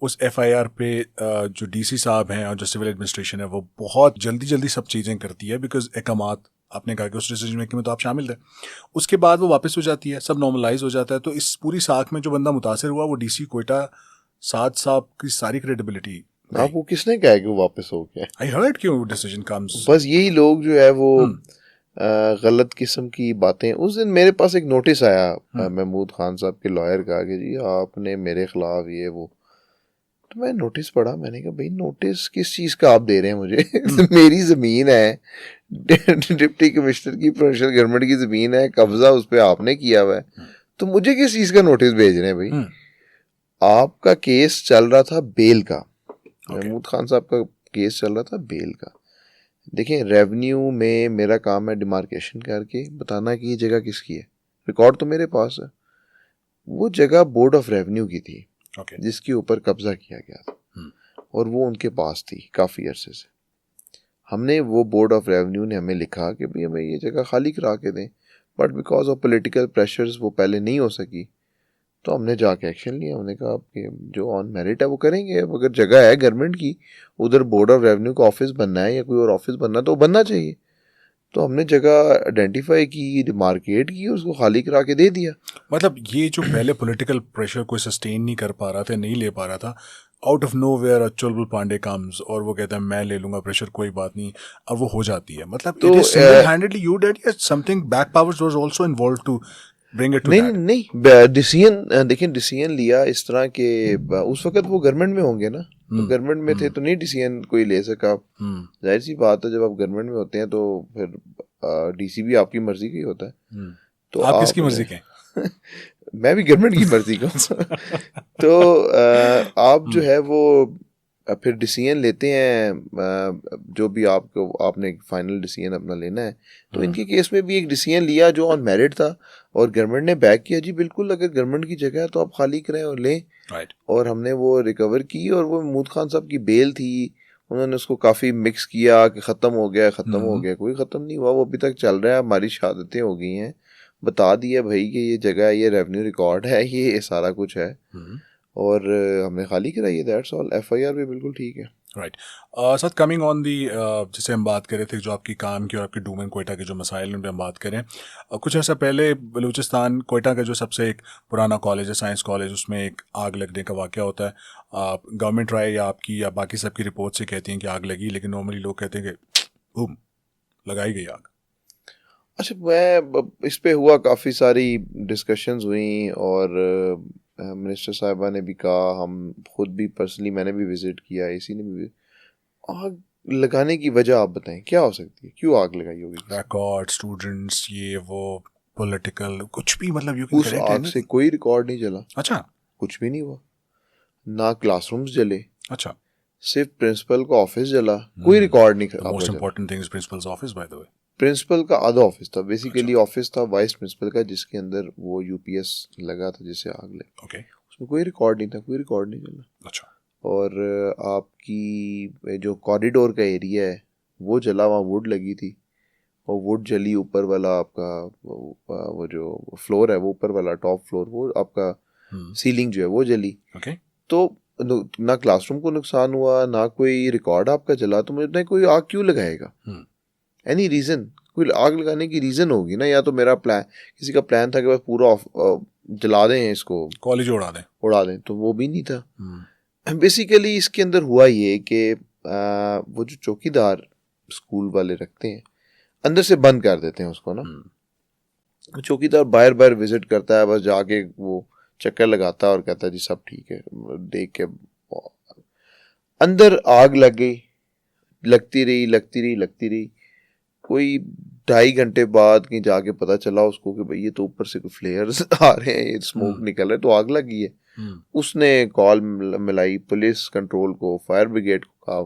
उस एफआईआर पे जो डीसी साहब हैं और जो सिविल एडमिनिस्ट्रेशन है वो बहुत जल्दी सब चीज़ें करती है, बिकॉज अहकामात आपने कहा कि उस डिसीजन मेकिंग में तो आप शामिल थे। उसके बाद वो वापस हो जाती है, सब नॉर्मलाइज हो जाता है। तो इस पूरी साख में जो बंदा मुतासर हुआ वो डीसी कोयटा साद साहब की सारी क्रेडिबिलिटी। आपको किसने कहा कि वो वापस हो गया? आई हर्ड कि वो डिसीजन कम्स, बस यही लोग जो है वो गलत किस्म की बातें। उस दिन मेरे पास एक नोटिस आया महमूद खान साहब के लॉयर का कि जी आपने मेरे खिलाफ ये वो। तो मैं नोटिस पढ़ा, मैंने कहा भाई नोटिस किस चीज़ का आप दे रहे हैं मुझे? मेरी ज़मीन है, डिप्टी कमिश्नर की प्रोविंशियल गवर्नमेंट की ज़मीन है, कब्जा उस पर आपने किया हुआ है, तो मुझे किस चीज़ का नोटिस भेज रहे हैं भाई? आपका केस चल रहा था बेल का, महमूद खान साहब का केस चल रहा था बेल का। देखें, रेवेन्यू में मेरा काम है डिमार्केशन करके बताना कि ये जगह किसकी है। रिकॉर्ड तो मेरे पास है। वो जगह बोर्ड ऑफ रेवेन्यू की थी, जिसके ऊपर कब्जा किया गया था, और वो उनके पास थी काफ़ी अरसे से। हमने वो बोर्ड ऑफ रेवेन्यू ने हमें लिखा कि भाई हमें ये जगह खाली करा के दें, but because of political pressures वो पहले नहीं हो सकी। तो हमने जाके एक्शन लिया। हमने कहा कि जो ऑन मेरिट है वो करेंगे। अगर जगह है गवर्नमेंट की, उधर बोर्ड ऑफ रेवेन्यू का ऑफिस बनना है या कोई और ऑफिस बनना है तो बनना चाहिए। तो हमने जगह आइडेंटिफाई की, डिमार्केट की, उसको खाली करा के दे दिया। मतलब ये जो पहले पॉलिटिकल प्रेशर कोई सस्टेन नहीं कर पा रहा था, नहीं ले पा रहा था, out of nowhere Chulbul Pandey comes और वो कहता है मैं ले लूंगा प्रेशर, कोई बात नहीं, अब वो हो जाती है। मतलब तो it is single handedly you did या something back powers was also involved to bring it to that? नहीं, डिसीजन देखिए, डिसीजन लिया इस तरह के, उस वक्त वो गवर्नमेंट में होंगे ना, तो गवर्नमेंट में थे तो नहीं डिसीजन कोई ले सका। जाहिर सी बात है, जब आप गवर्नमेंट में होते हैं तो फिर डीसी भी आपकी मर्जी का ही होता है। तो आप किसकी मर्जी के? मैं भी गवर्नमेंट की मर्जी का। तो आप जो है वो फिर डिसीजन लेते हैं जो भी आपने फाइनल डिसीजन अपना लेना है। तो इनके केस में भी एक डिसीजन लिया जो ऑन मेरिट था और गवर्नमेंट ने बैक किया। जी बिल्कुल, अगर गवर्नमेंट की जगह है तो आप खाली करें और लें। और हमने वो रिकवर की और वो महमूद खान साहब की बेल थी, उन्होंने उसको काफ़ी मिक्स किया कि ख़त्म हो गया, कोई ख़त्म नहीं हुआ, वो अभी तक चल रहा है। हमारी शहादतें हो गई हैं, बता दिया भाई कि ये जगह है, ये रेवेन्यू रिकॉर्ड है, ये सारा कुछ है, और हमने खाली कराई है, दैट्स ऑल। FIR भी बिल्कुल ठीक है। Right. Sir coming on the, जैसे हम बात कर रहे थे जो आपकी काम की और आपकी डूम एंड कोयटा के जो मसाइल उन पर हम बात करें, कुछ ऐसा पहले बलूचिस्तान कोयटा का जो सबसे एक पुराना कॉलेज है, साइंस कॉलेज, उसमें एक आग लगने का वाक़या होता है। गवर्नमेंट राय या आपकी या बाकी सबकी रिपोर्ट से कहती हैं कि आग लगी, लेकिन नॉर्मली लोग कहते हैं कि बूम, लगाई गई आग। अच्छा, मैं इस पे हुआ, काफ़ी सारी डिस्कशंस हुई और मिनिस्टर साहिबा ने भी कहा, हम खुद भी पर्सनली मैंने भी विज़िट किया, इसी ने भी। आग लगाने की वजह आप बताएं, क्या हो सकती है, क्यों आग लगाई होगी? रिकॉर्ड, स्टूडेंट्स, ये वो, पॉलिटिकल, कुछ भी, मतलब यू उस आग से कोई रिकॉर्ड नहीं जला। अच्छा, कुछ भी नहीं हुआ, ना क्लासरूम्स जले, अच्छा, सिर्फ प्रिंसिपल का ऑफिस जला, कोई रिकॉर्ड नहीं। Most important thing is principal's office, by the way. Principal का आधा ऑफिस था बेसिकली, ऑफिस था वाइस प्रिंसिपल का, जिसके अंदर वो UPS लगा था जिससे आग लगी। ओके। उसमें कोई रिकॉर्ड नहीं था, कोई रिकॉर्ड नहीं चला। अच्छा। और आपकी जो कॉरिडोर का एरिया है वो जला, वहाँ वुड लगी थी, और वुड जली। ऊपर वाला आपका वो जो फ्लोर है, वो ऊपर वाला टॉप फ्लोर, वो आपका सीलिंग जो है वो जली। ओके। तो ना क्लासरूम को नुकसान हुआ, ना कोई रिकॉर्ड आपका जला। तो मुझे लगता है कोई आग क्यों लगाएगा? एनी रीज़न, कोई आग लगाने की रीज़न होगी ना। या तो मेरा प्लान, किसी का प्लान था कि बस पूरा जला दें, इसको कॉलेज उड़ा दें, तो वो भी नहीं था। बेसिकली इसके अंदर हुआ ये कि वो जो चौकीदार स्कूल वाले रखते हैं, अंदर से बंद कर देते हैं उसको ना। चौकीदार बाहर बाहर विजिट करता है, बस जाके वो चक्कर लगाता है और कहता है जी सब ठीक है। देख के अंदर आग लग गई, लगती रही। कोई 2.5 घंटे बाद कहीं जाके पता चला उसको कि भाई ये तो ऊपर से कोई फ्लेयर्स आ रहे हैं, ये स्मोक निकल रहा है, तो आग लगी है। उसने कॉल मिलाई पुलिस कंट्रोल को, फायर ब्रिगेड को कहा,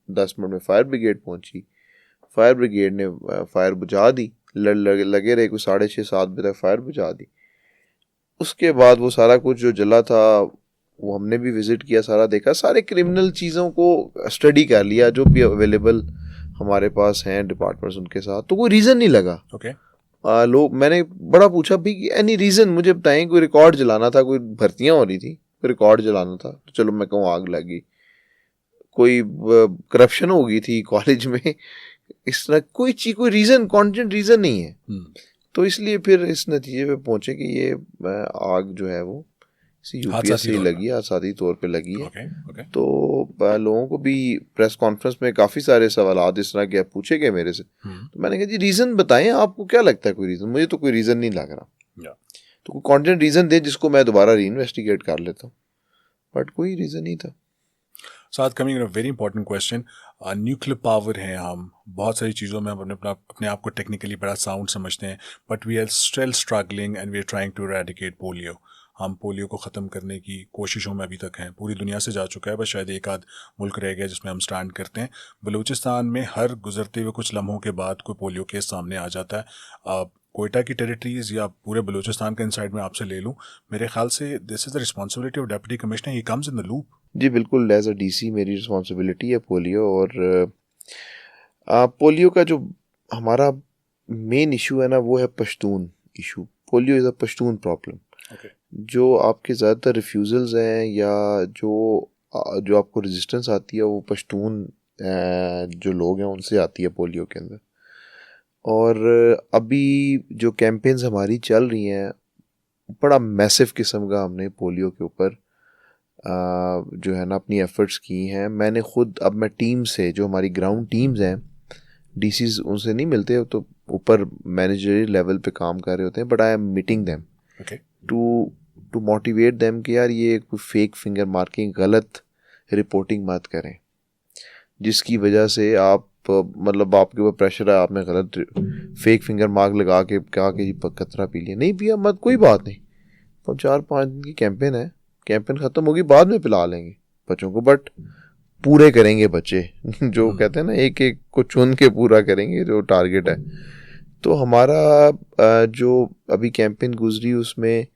10 मिनट में फायर ब्रिगेड पहुंची। फायर ब्रिगेड ने फायर बुझा दी, लगे रहे कोई 6:30-7 बजे तक फायर बुझा दी। उसके बाद वो सारा कुछ जो जला था वो हमने भी विजिट किया, सारा देखा, सारे क्रिमिनल चीज़ों को स्टडी कर लिया जो भी अवेलेबल हमारे पास हैं डिपार्टमेंट्स उनके साथ, तो कोई रीज़न नहीं लगा। ओके। लोग, मैंने बड़ा पूछा भी एनी रीज़न मुझे बताएं, कोई रिकॉर्ड जलाना था, कोई भर्तियां हो रही थी, कोई रिकॉर्ड जलाना था, तो चलो मैं कहूँ आग लगी। कोई करप्शन हो गई थी कॉलेज में, इस तरह कोई चीज़, कोई रीज़न, कॉन्टेंट रीज़न नहीं है। तो इसलिए फिर इस नतीजे पे पहुंचे कि ये आग जो है वो UPS से लगी, आसादी तौर पे लगी है। okay. तो लोगों को भी प्रेस कॉन्फ्रेंस में काफ़ी सारे सवाल इस तरह के पूछे गए मेरे से। तो मैंने कहा जी रीज़न बताएं, आपको क्या लगता है कोई रीज़न? मुझे तो कोई रीज़न नहीं लग रहा। तो कोई कॉन्टेंट रीज़न दे जिसको मैं दोबारा री इन्वेस्टिगेट कर लेता हूँ, बट कोई रीज़न नहीं था। साथ coming a very important question, nuclear power है, हम बहुत सारी चीज़ों में हम अपने आप को टेक्निकली बड़ा साउंड समझते हैं, but we are still struggling and we are trying to eradicate polio. हम पोलियो को ख़त्म करने की कोशिशों में अभी तक हैं, पूरी दुनिया से जा चुका है, बस शायद एक आध मुल्क रह गया जिसमें हम स्टैंड करते हैं। बलूचिस्तान में हर गुजरते हुए कुछ लम्हों के बाद कोई पोलियो केस सामने आ जाता है। कोयटा की टेरिटरीज़ या पूरे बलूचिस्तान का इनसाइड में आपसे ले लूँ, मेरे ख्याल से this is the responsibility of deputy commissioner, he comes in the loop. जी बिल्कुल, एज अ DC मेरी रिस्पॉन्सिबिलिटी है पोलियो। और पोलियो का जो हमारा मेन इशू है ना, वो है Pashtun issue. Polio is a Pashtun problem. जो आपके ज़्यादातर रिफ्यूज़ल्स हैं या जो आपको रेजिस्टेंस आती है, वो पश्तून जो लोग हैं उनसे आती है पोलियो के अंदर। और अभी जो कैंपेन्स हमारी चल रही हैं, बड़ा मैसिव किस्म का हमने पोलियो के ऊपर जो है ना अपनी एफ़र्ट्स की हैं। मैंने खुद, अब मैं टीम से, जो हमारी ग्राउंड टीम्स हैं, DCs उनसे नहीं मिलते, तो ऊपर मैनेजरियल लेवल पे काम कर रहे होते हैं, but I am meeting them to motivate them कि यार ये कोई फेक फिंगर मार्किंग, गलत रिपोर्टिंग मत करें, जिसकी वजह से आप मतलब आपके ऊपर प्रेशर है, आपने गलत फेक फिंगर मार्क लगा के कहा कि कतरा पी लिया, नहीं पिया मत, कोई बात नहीं, तो 4-5 दिन की कैंपेन है, कैंपेन ख़त्म होगी, बाद में पिला लेंगे बच्चों को, बट पूरे करेंगे बच्चे जो कहते हैं ना एक एक को चुन के पूरा करेंगे जो टारगेट है। तो हमारा जो अभी कैंपेन गुजरी उसमें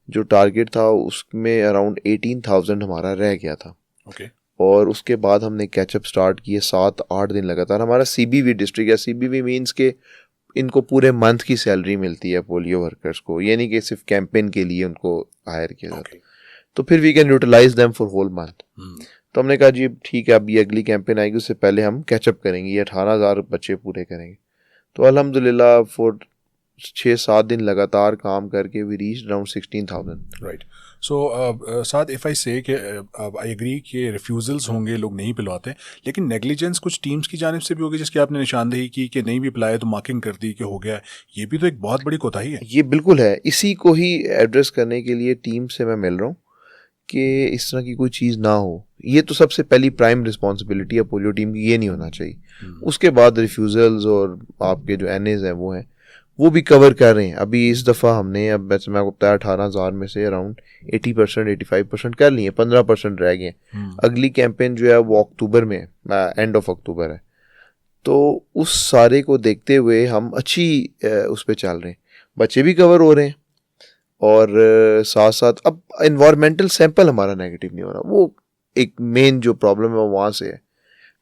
जो टारगेट था उसमें अराउंड 18,000 हमारा रह गया था। ओके। और उसके बाद हमने कैचअप स्टार्ट किए 7-8 दिन लगातार। हमारा CBV डिस्ट्रिक्ट है, CBV मीन्स के इनको पूरे मंथ की सैलरी मिलती है पोलियो वर्कर्स को, ये नहीं कि सिर्फ कैंपेन के लिए उनको हायर किया जाता है। तो फिर we can utilize them for whole month. तो हमने कहा जी ठीक है, अब ये अगली कैंपेन आएगी उससे पहले हम कैचअप करेंगे, ये 18,000 बच्चे पूरे करेंगे। तो अल्हम्दुलिल्लाह फॉर 6-7 दिन लगातार काम करके वी रीच अराउंड 16,000। राइट। सो साथ इफ़ आई से कि आई एग्री कि रिफ्यूज़ल्स होंगे, लोग नहीं पिलवाते, लेकिन नेग्लिजेंस कुछ टीम्स की जानिब से भी होगी जिसकी आपने निशानदेही की कि नहीं भी पिलाए तो मार्किंग कर दी कि हो गया। ये भी तो एक बहुत बड़ी कोताही है। ये बिल्कुल है, इसी को ही एड्रेस करने के लिए टीम से मैं मिल रहा हूँ कि इस तरह की कोई चीज़ ना हो। ये तो सबसे पहली प्राइम रिस्पॉन्सिबिलिटी है पोलियो टीम की, ये नहीं होना चाहिए। उसके बाद रिफ्यूज़ल्स और आपके जो NAs हैं वो भी कवर कर रहे हैं। अभी इस दफ़ा हमने, अब वैसे मैं आपको बताया 18,000 में से अराउंड 80% 85% कर लिए, 15% रह गए। अगली कैंपेन जो है वो अक्टूबर में, एंड ऑफ अक्टूबर है। तो उस सारे को देखते हुए हम अच्छी उस पर चल रहे हैं, बच्चे भी कवर हो रहे हैं और साथ साथ अब इन्वायरमेंटल सैंपल हमारा नेगेटिव नहीं हो रहा। वो एक मेन जो प्रॉब्लम है वहाँ से है।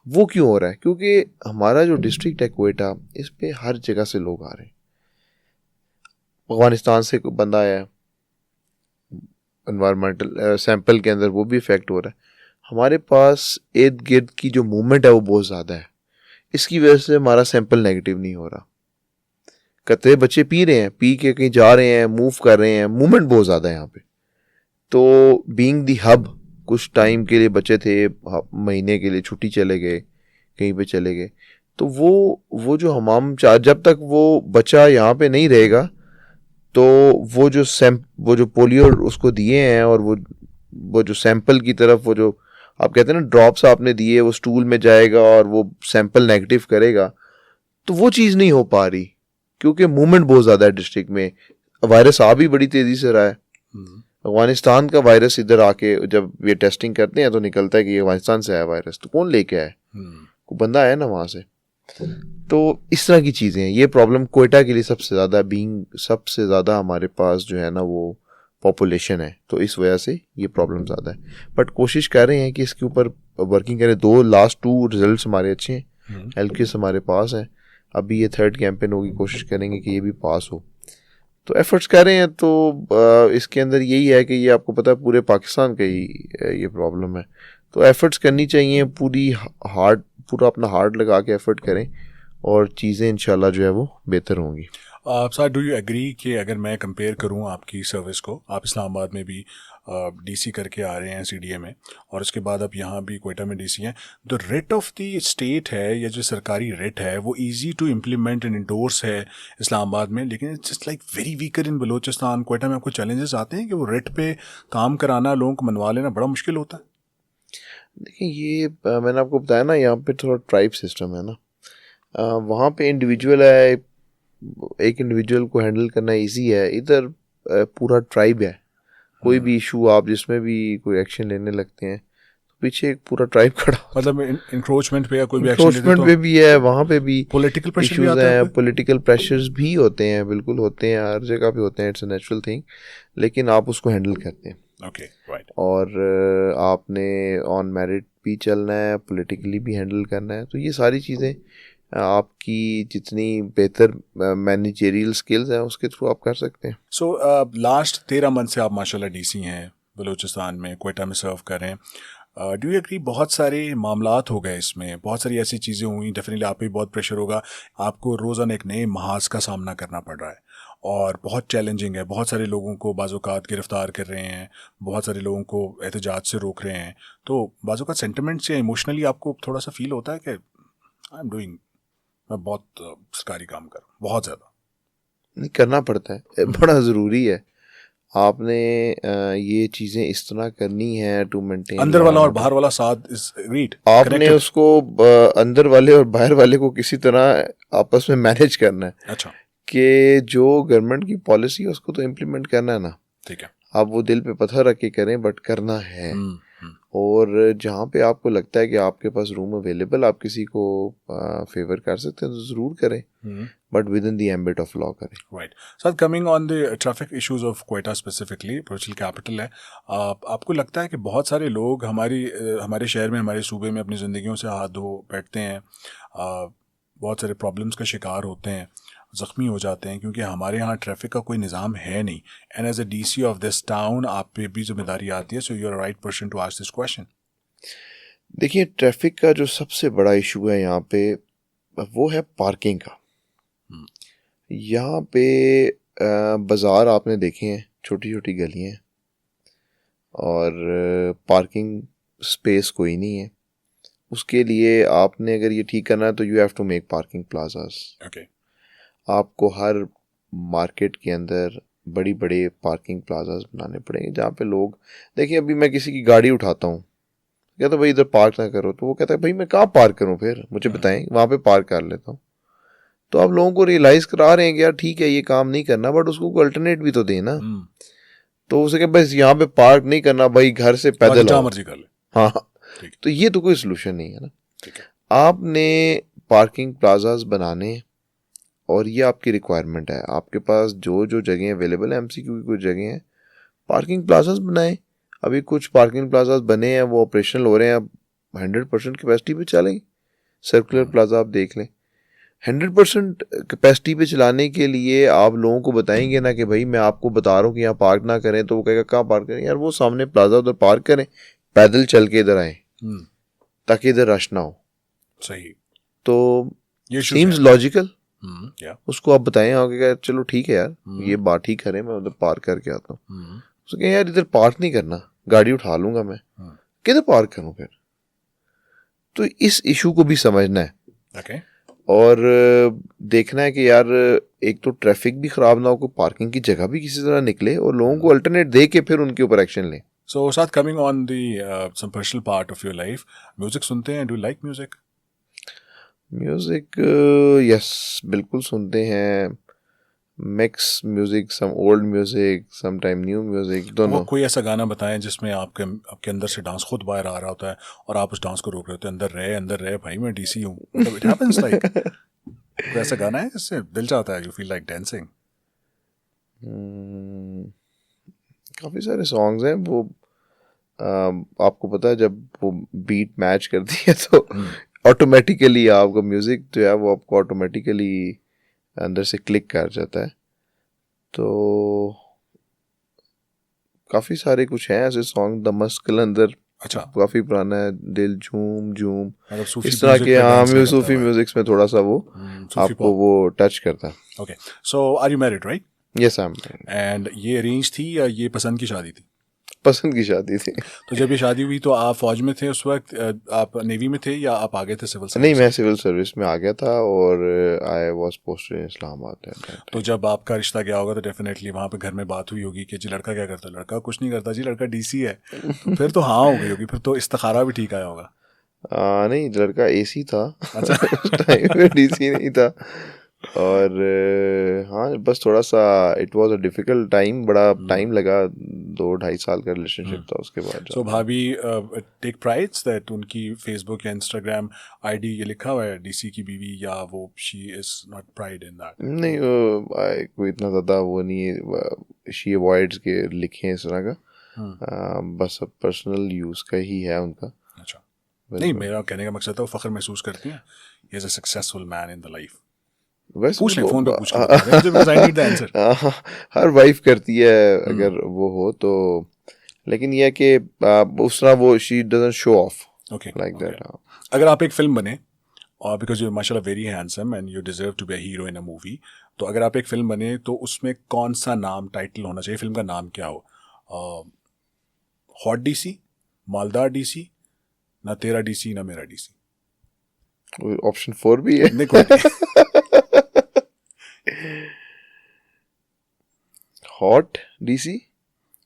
वो क्यों हो रहा है? क्योंकि हमारा जो डिस्ट्रिक्ट है क्वेटा, इस पे हर जगह से लोग आ रहे हैं। अफगानिस्तान से कोई बंदा आया है, इन्वायरमेंटल सैंपल के अंदर वो भी इफेक्ट हो रहा है। हमारे पास इर्द गिर्द की जो मूवमेंट है वो बहुत ज़्यादा है, इसकी वजह से हमारा सैंपल नेगेटिव नहीं हो रहा। कतरे बच्चे पी रहे हैं, पी के कहीं जा रहे हैं, मूव कर रहे हैं, मूवमेंट बहुत ज़्यादा है यहाँ पे। तो बीइंग दी हब, कुछ टाइम के लिए बच्चे थे, महीने के लिए छुट्टी चले गए, कहीं पे चले गए। तो वो जो हमाम जब तक वो बच्चा यहाँ पे नहीं रहेगा तो वो जो पोलियो उसको दिए हैं और वो जो सैंपल की तरफ, वो जो आप कहते हैं ना ड्रॉप्स आपने दिए, वो स्टूल में जाएगा और वो सैंपल नेगेटिव करेगा, तो वो चीज़ नहीं हो पा रही क्योंकि मूवमेंट बहुत ज़्यादा है डिस्ट्रिक्ट में। वायरस आ भी बड़ी तेज़ी से रहा है। अफगानिस्तान का वायरस इधर आके जब ये टेस्टिंग करते हैं तो निकलता है कि ये अफगानिस्तान से आया वायरस। तो कौन लेके आया? कोई बंदा आया ना वहाँ से। तो इस तरह की चीज़ें हैं। ये प्रॉब्लम क्वेटा के लिए सबसे ज़्यादा, बीइंग सबसे ज़्यादा हमारे पास जो है ना वो पॉपुलेशन है, तो इस वजह से ये प्रॉब्लम ज़्यादा है। बट कोशिश कर रहे हैं कि इसके ऊपर वर्किंग करें। लास्ट 2 रिजल्ट्स हमारे अच्छे हैं, हेल्थ केस हमारे पास है। अभी ये 3rd कैंपेन होगी, कोशिश करेंगे कि ये भी पास हो। तो एफर्ट्स कर रहे हैं। तो इसके अंदर यही है कि ये आपको पता है पूरे पाकिस्तान का ही ये प्रॉब्लम है। तो एफर्ट्स करनी चाहिए, पूरा अपना हार्ट लगा के एफर्ट करें और चीज़ें इंशाल्लाह जो है वो बेहतर होंगी। सर, डू यू एग्री कि अगर मैं कंपेयर करूं आपकी सर्विस को, आप इस्लामाबाद में भी DC करके आ रहे हैं CDA में, और उसके बाद आप यहाँ भी क्वेटा में DC हैं, the rate of the state है या जो सरकारी रेट है वो easy to implement and endorse है इस्लामाबाद में, लेकिन it's just like very weaker in Balochistan. Quetta में आपको चैलेंजेस आते हैं कि वो रेट पे काम कराना, लोगों को मनवा लेना बड़ा मुश्किल होता है? देखिए, ये मैंने आपको बताया ना, यहाँ पे थोड़ा ट्राइब सिस्टम है ना। वहाँ पे इंडिविजुअल है, एक इंडिविजुअल को हैंडल करना इजी है। इधर पूरा ट्राइब है। कोई भी इशू आप जिसमें भी कोई एक्शन लेने लगते हैं तो पीछे एक पूरा ट्राइब खड़ा, मतलब इंक्रोचमेंट पे या कोई भी एक्शन इंक्रोचमेंट पे भी है, वहाँ पे भी पॉलिटिकल प्रेशर भी इश्यूज आता है। हैं, पॉलिटिकल प्रेशर्स भी होते हैं, बिल्कुल होते हैं, हर जगह पे होते हैं, इट्स अ नेचुरल थिंग। लेकिन आप उसको हैंडल करते हैं। Okay, right. और आपने ऑन मेरिट भी चलना है, पॉलिटिकली भी हैंडल करना है। तो ये सारी चीज़ें आपकी जितनी बेहतर मैनेजरियल स्किल्स हैं उसके थ्रू आप कर सकते हैं। सो लास्ट 13 मंथ से आप माशाल्लाह DC हैं, बलूचिस्तान में, क्वेटा में सर्व कर रहे हैं। डू यू एग्री बहुत सारे मामलात हो गए इसमें, बहुत सारी ऐसी चीज़ें हुई, डेफिनेटली आप पे बहुत प्रेशर होगा, आपको रोज़ाना एक नए महाज का सामना करना पड़ रहा है और बहुत चैलेंजिंग है। बहुत सारे लोगों को बाज़-औक़ात गिरफ़्तार कर रहे हैं, बहुत सारे लोगों को एहतजाज से रोक रहे हैं। तो बाज़-औक़ात सेंटिमेंट से इमोशनली आपको थोड़ा सा फील होता है कि आई एम डूइंग, मैं बहुत सरकारी काम कर, बहुत ज़्यादा नहीं करना पड़ता है, बड़ा ज़रूरी है। आपने ये चीज़ें इस तरह करनी है टू मेंटेन, अंदर वाला और बाहर वाला साथ इज रीड, आपने उसको अंदर वाले और बाहर वाले को किसी तरह आपस में मैनेज करना है। अच्छा, कि जो गवर्नमेंट की पॉलिसी है उसको तो इम्प्लीमेंट करना है ना। ठीक है, आप वो दिल पे पत्थर रख के करें, बट करना है। और जहाँ पे आपको लगता है कि आपके पास रूम अवेलेबल, आप किसी को फेवर कर सकते हैं तो ज़रूर करें, but within the ambit of law करें. Right sir. Coming on the traffic issues of Quetta specifically, provincial capital है, आपको लगता है कि बहुत सारे लोग हमारे शहर में, हमारे सूबे में अपनी ज़िंदगियों से हाथ धो बैठते हैं, बहुत सारे प्रॉब्लम्स का शिकार होते हैं, ज़ख्मी हो जाते हैं क्योंकि हमारे यहाँ ट्रैफिक का कोई निज़ाम है नहीं. And as a DC of this town आप पे भी जिम्मेदारी आती है. So you are right person to ask this question. देखिए, ट्रैफिक का जो सबसे बड़ा इशू है यहाँ पे वो है पार्किंग का. यहाँ पे बाज़ार आपने देखे हैं, छोटी छोटी गलियाँ हैं और पार्किंग स्पेस कोई नहीं है. उसके लिए आपने अगर ये ठीक करना है तो you have to make parking plazas. Okay. आपको हर मार्केट के अंदर बड़ी बड़े पार्किंग प्लाजास बनाने पड़ेंगे जहाँ पे लोग, देखिए अभी मैं किसी की गाड़ी उठाता हूँ, कहता भाई इधर पार्क ना करो, तो वो कहता है भाई मैं कहाँ पार्क करूँ, फिर मुझे बताएं, वहाँ पे पार्क कर लेता हूँ. तो आप लोगों को रियलाइज़ करा रहे हैं कि यार ठीक है ये काम नहीं करना, बट उसको अल्टरनेट भी तो देना. तो उसे कह बस यहाँ पे पार्क नहीं करना भाई, घर से पैदल आओ. मर्जी कर ले. हाँ, तो ये तो कोई सोल्यूशन नहीं है ना. आपने पार्किंग प्लाजास बनाने और ये आपकी रिक्वायरमेंट है. आपके पास जो जो जगह अवेलेबल है, एमसीक्यू की कुछ जगह हैं, पार्किंग प्लाजास बनाएं. अभी कुछ पार्किंग प्लाजास बने हैं, वो ऑपरेशनल हो रहे हैं, अब 100% कैपेसिटी पे चलें. सर्कुलर प्लाजा आप देख लें, 100% कैपेसिटी पे चलाने के लिए आप लोगों को बताएंगे ना कि भाई मैं आपको बता रहा हूँ कि यहाँ पार्क ना करें, तो वो कहेगा कहाँ पार्क करें. यार वो सामने प्लाजा उधर पार्क करें, पैदल चल के इधर आए ताकि इधर रश ना हो. सही. तो ये सीम्स लॉजिकल. या उसको आप बताएं आगे, चलो ठीक है यार ये बात ठीक करें, मैं उधर पार्क करके आता हूँ. उसको कहें यार इधर पार्क नहीं करना, गाड़ी उठा लूंगा मैं, किधर पार्क करूँ फिर. तो इस इशू को भी समझना है. ओके. और देखना है कि यार एक तो ट्रैफिक भी ख़राब ना हो, कोई पार्किंग की जगह भी किसी तरह निकले और लोगों को अल्टरनेट दे के फिर उनके ऊपर एक्शन लें. सो साथ coming on the some personal part of your life, music सुनते हैं? Do you like music? Music yes, बिल्कुल सुनते हैं. Mix music, some old music, some time new music, दोनों. कोई ऐसा गाना बताएं जिसमें आपके अंदर से डांस खुद बाहर आ रहा होता है और आप उस डांस को रोक रहे होते हैं, अंदर रहे भाई मैं डीसी हूँ. It happens like. कोई ऐसा गाना है जिससे दिल चाहता है, यू फील लाइक डांसिंग? काफ़ी सारे सॉन्ग्स हैं. वो आपको पता है जब वो बीट मैच करती है तो ऑटोमेटिकली आपका म्यूज़िक जो है वो आपको ऑटोमेटिकली अंदर से क्लिक कर जाता है. तो काफ़ी सारे कुछ हैं ऐसे सॉन्ग. दमस कलंदर, अच्छा, काफ़ी पुराना है. दिल झूम झूम, मतलब इस तरह के. हाँ, सूफी म्यूजिक्स में थोड़ा सा वो आपको वो टच करता है. Okay. So are you married, right? Yes, I am married. And ये अरेंज थी या ये पसंद की शादी थी? पसंद की शादी थी. तो जब ये शादी हुई तो आप फौज में थे उस वक्त, आप नेवी में थे या आप आगे थे सिविल सर्विस? नहीं, मैं सिविल सर्विस में आ गया था और I was posted in Islamabad. तो जब आपका रिश्ता गया होगा तो डेफिनेटली वहाँ पे घर में बात हुई होगी कि जी लड़का क्या करता है? लड़का कुछ नहीं करता जी, लड़का डीसी है. तो फिर तो हाँ हो गई होगी, फिर तो इस्तिखारा भी ठीक आया होगा. नहीं, लड़का एसी था. अच्छा. टाइम में डीसी नहीं था. और हाँ, बस थोड़ा सा it was a difficult time. बड़ा टाइम लगा, 2-2.5 साल का रिलेशनशिप था उसके बाद. सो भाभी टेक प्राइड्स दैट उनकी फेसबुक या इंस्टाग्राम आईडी ये लिखा हुआ है डीसी की बीवी, या वो she is not pride in that? नहीं, कोई इतना ज़्यादा वो नहीं है. शी अवॉइड्स के लिखे हैं इस तरह का. बस अब पर्सनल यूज़ का ही है उनका. अच्छा. नहीं, मेरा कहने का मकसद था वो फ़ख्र महसूस करती हैं he is a successful man in the life. पूछ लें, फोन पे पूछ लें, because I need the answer. Her wife करती है अगर वो हो तो. लेकिन यह कि उस तरह वो she doesn't show off like that. अगर आप एक फिल्म बने और बिकॉज यू माशाल्लाह very handsome and you deserve to be a hero in a movie, तो अगर आप एक फिल्म बने तो उसमें कौन सा नाम टाइटल होना चाहिए? फिल्म का नाम क्या हो? हॉट डीसी, मालदार डीसी, ना तेरा डीसी ना मेरा डीसी. ऑप्शन 4 भी है. हॉट डीसी,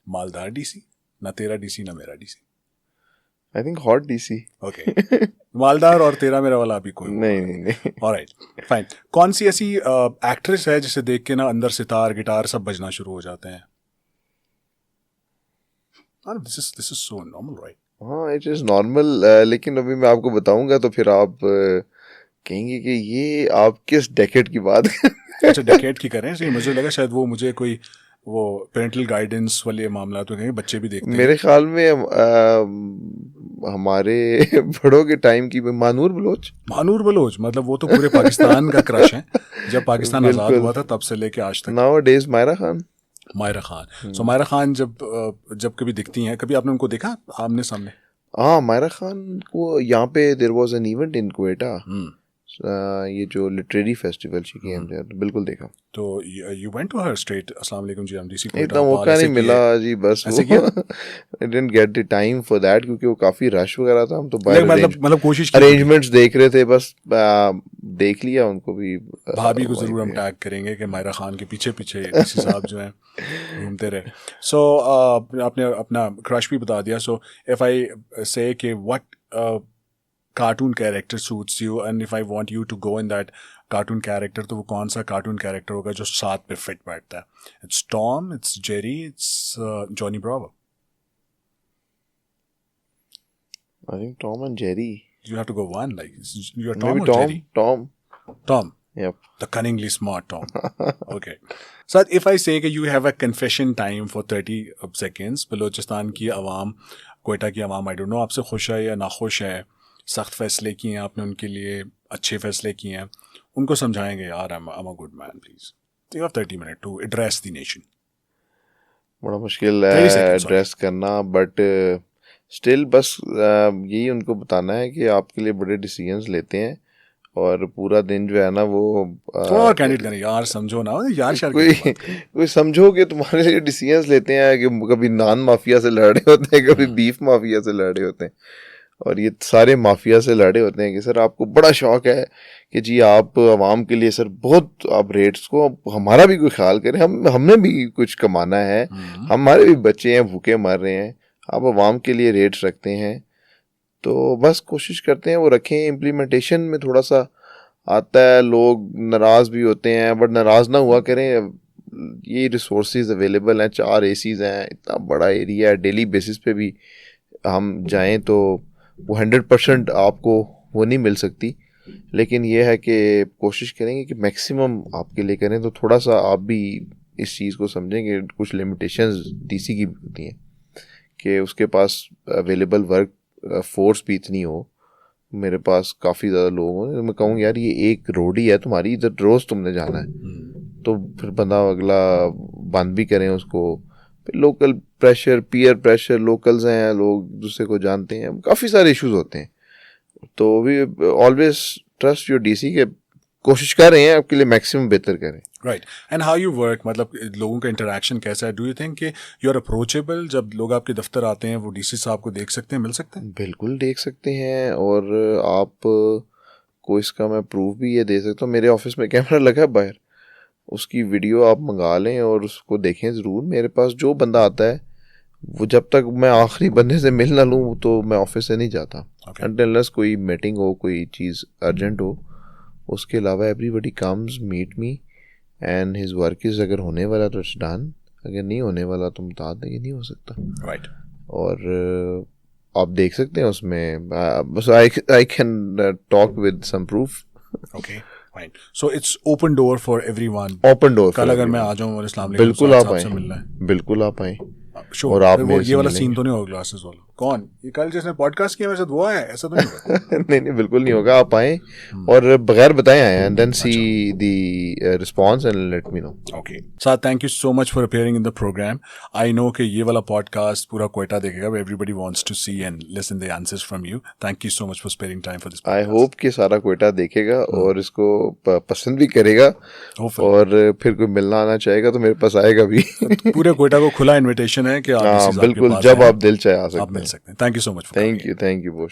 मालदार डीसी, ना तेरा डीसी ना मेरा DC. I think hot DC. Okay. मालदार और तेरा मेरा वाला अभी कोई नहीं. Alright, fine. कौन सी ऐसी एक्ट्रेस है जिसे देख के ना अंदर सितार गिटार सब बजना शुरू हो जाते हैं? This is so normal, right? हाँ, इट इज़ नॉर्मल, लेकिन अभी मैं आपको बताऊंगा तो फिर आप कहेंगे कि ये आप किस डेकेड की बात अच्छा डेकेड की करें, सही मुझे लगा शायद वो मुझे कोई वो पेरेंटल गाइडेंस वाले मामला तो कहेंगे, बच्चे भी देखते हैं। मेरे ख्याल में हमारे बड़ों के टाइम की मानूर बलोच मतलब वो तो पूरे पाकिस्तान का क्रश है। जब पाकिस्तान आज़ाद बिल्कुल। हुआ था तब से लेके आज तक। नाउअडेज मायरा खान। सो मायरा खान जब कभी दिखती हैं, कभी आपने उनको देखा आमने सामने? हाँ, मायरा खान को यहाँ पे there was an event in Quetta, ये जो literary festival she came there, बिल्कुल देखा। तो you went to her straight अस्सलाम वालेकुम जी एमडीसी को? इतना मौका नहीं मिला जी, बस वो I didn't get the time for that, क्योंकि वो काफी रश वगैरह था। हम तो बाहर मतलब कोशिश की, अरेंजमेंट्स देख रहे थे, बस देख लिया उनको भी। भाभी को जरूर हम टैग करेंगे कि मायरा खान के पीछे पीछे डीसी साहब जो हैं घूमते रहे। सो आपने अपना क्रश भी बता दिया। सो इफ आई से कि what cartoon character suits you and if I want you to go in that cartoon character, तो वो कौन सा कार्टून कैरेक्टर होगा जो साथ पे फिट बैठता है? It's Tom, it's Jerry, it's Johnny Bravo. I think Tom and Jerry. You have to go one, like you're Tom Maybe or Jerry? Tom. Yep. The cunningly smart Tom. Okay. So if I say that you have a confession time for 30 seconds, Balochistan की आवाम, क्वेटा की आवाम, I don't know आपसे खुश है या नाखुश है, सख्त फैसले किए हैं आपने उनके लिए, अच्छे फैसले किए हैं, उनको समझाएंगे यार I'm a good man, please. So you have 30 minutes to address the nation. बड़ा मुश्किल है एड्रेस करना, बट स्टिल बस यही उनको बताना है कि आपके लिए बड़े डिसीजंस लेते हैं, और पूरा दिन जो है ना वो थोड़ा और कैंडिडेट करें यार, समझो ना यार, कोई समझो कि तुम्हारे लिए डिसीजंस लेते हैं कि कभी नान माफिया से लड़ रहे होते हैं, कभी बीफ माफिया से लड़ रहे होते हैं, और ये सारे माफिया से लड़े होते हैं कि सर आपको बड़ा शौक है कि जी आप आवाम के लिए सर बहुत आप रेट्स को, हमारा भी कोई ख्याल करें, हमने भी कुछ कमाना है, हमारे भी बच्चे हैं भूखे मर रहे हैं, आप आवाम के लिए रेट्स रखते हैं। तो बस कोशिश करते हैं वो रखें। इम्प्लीमेंटेशन में थोड़ा सा आता है, लोग नाराज़ भी होते हैं, बट नाराज़ ना हुआ करें। ये रिसोर्सेज अवेलेबल हैं, 4 ACs हैं, इतना बड़ा एरिया है, डेली बेसिस पे भी हम जाएं तो वो 100% आपको वो नहीं मिल सकती, लेकिन ये है कि कोशिश करेंगे कि मैक्सिमम आपके लिए करें। तो थोड़ा सा आप भी इस चीज़ को समझें कि कुछ लिमिटेशंस डीसी की भी होती हैं कि उसके पास अवेलेबल वर्क फोर्स भी इतनी हो। मेरे पास काफ़ी ज़्यादा लोग हों, मैं कहूँ यार ये एक रोड ही है तुम्हारी, इधर रोज़ तुमने जाना है, तो फिर बंदा अगला बंद भी करें उसको। फिर local pressure, peer pressure, locals हैं, लोग दूसरे को जानते हैं, काफ़ी सारे इश्यूज होते हैं। तो we always trust your DC के कोशिश कर रहे हैं आपके लिए मैक्सिमम बेहतर करें। Right. And how you work, मतलब लोगों का इंटरेक्शन कैसा है? डू यू थिंक कि यू आर अप्रोचेबल? जब लोग आपके दफ्तर आते हैं वो डीसी साहब को देख सकते हैं, मिल सकते हैं? बिल्कुल देख सकते हैं, और आप को इसका मैं प्रूफ भी ये दे सकता हूँ। मेरे ऑफिस में कैमरा लगा है बाहर, उसकी वीडियो आप मंगा लें और उसको देखें ज़रूर। मेरे पास जो बंदा आता है वो जब तक मैं आखिरी बंदे से मिल ना लूँ तो मैं ऑफिस से नहीं जाता, अनटिल कोई मीटिंग हो, कोई चीज़ अर्जेंट हो। उसके अलावा everybody comes meet me and his work is, अगर होने वाला तो इट्स डन, अगर नहीं होने वाला तो बता दें कि नहीं हो सकता। राइट। और आप देख सकते हैं उसमें, बस I can talk with some proof. Okay fine. So it's open door for everyone. Open door. कल अगर मैं आ जाऊँ और अस्सलाम वालेकुम बिल्कुल आप आए, मिलना है, बिल्कुल आप आए। और आप ये वाला सीन तो नहीं होगा ग्लासेस वाला? कौन ये कल जिसने पॉडकास्ट किया मेरे साथ वो है? ऐसा तो नहीं होगा? नहीं बिल्कुल नहीं होगा। आप आए और बगैर बताए आए and then see the response and let me know. Okay sir, thank you so much for appearing in the program. I know कि ये वाला पॉडकास्ट पूरा क्वेटा देखेगा, everybody wants to see and listen the answers from you. Thank you so much for sparing time for this. I hope कि सारा क्वेटा देखेगा और इसको पसंद भी करेगा, और फिर कोई मिलना आना चाहेगा तो मेरे पास आएगा भी। पूरे क्वेटा को खुला इन्विटेशन है कि आप बिल्कुल जब आप दिल चाहे आ सकते हैं। आप मिल सकते हैं। Thank you so much. Thank you बहुत।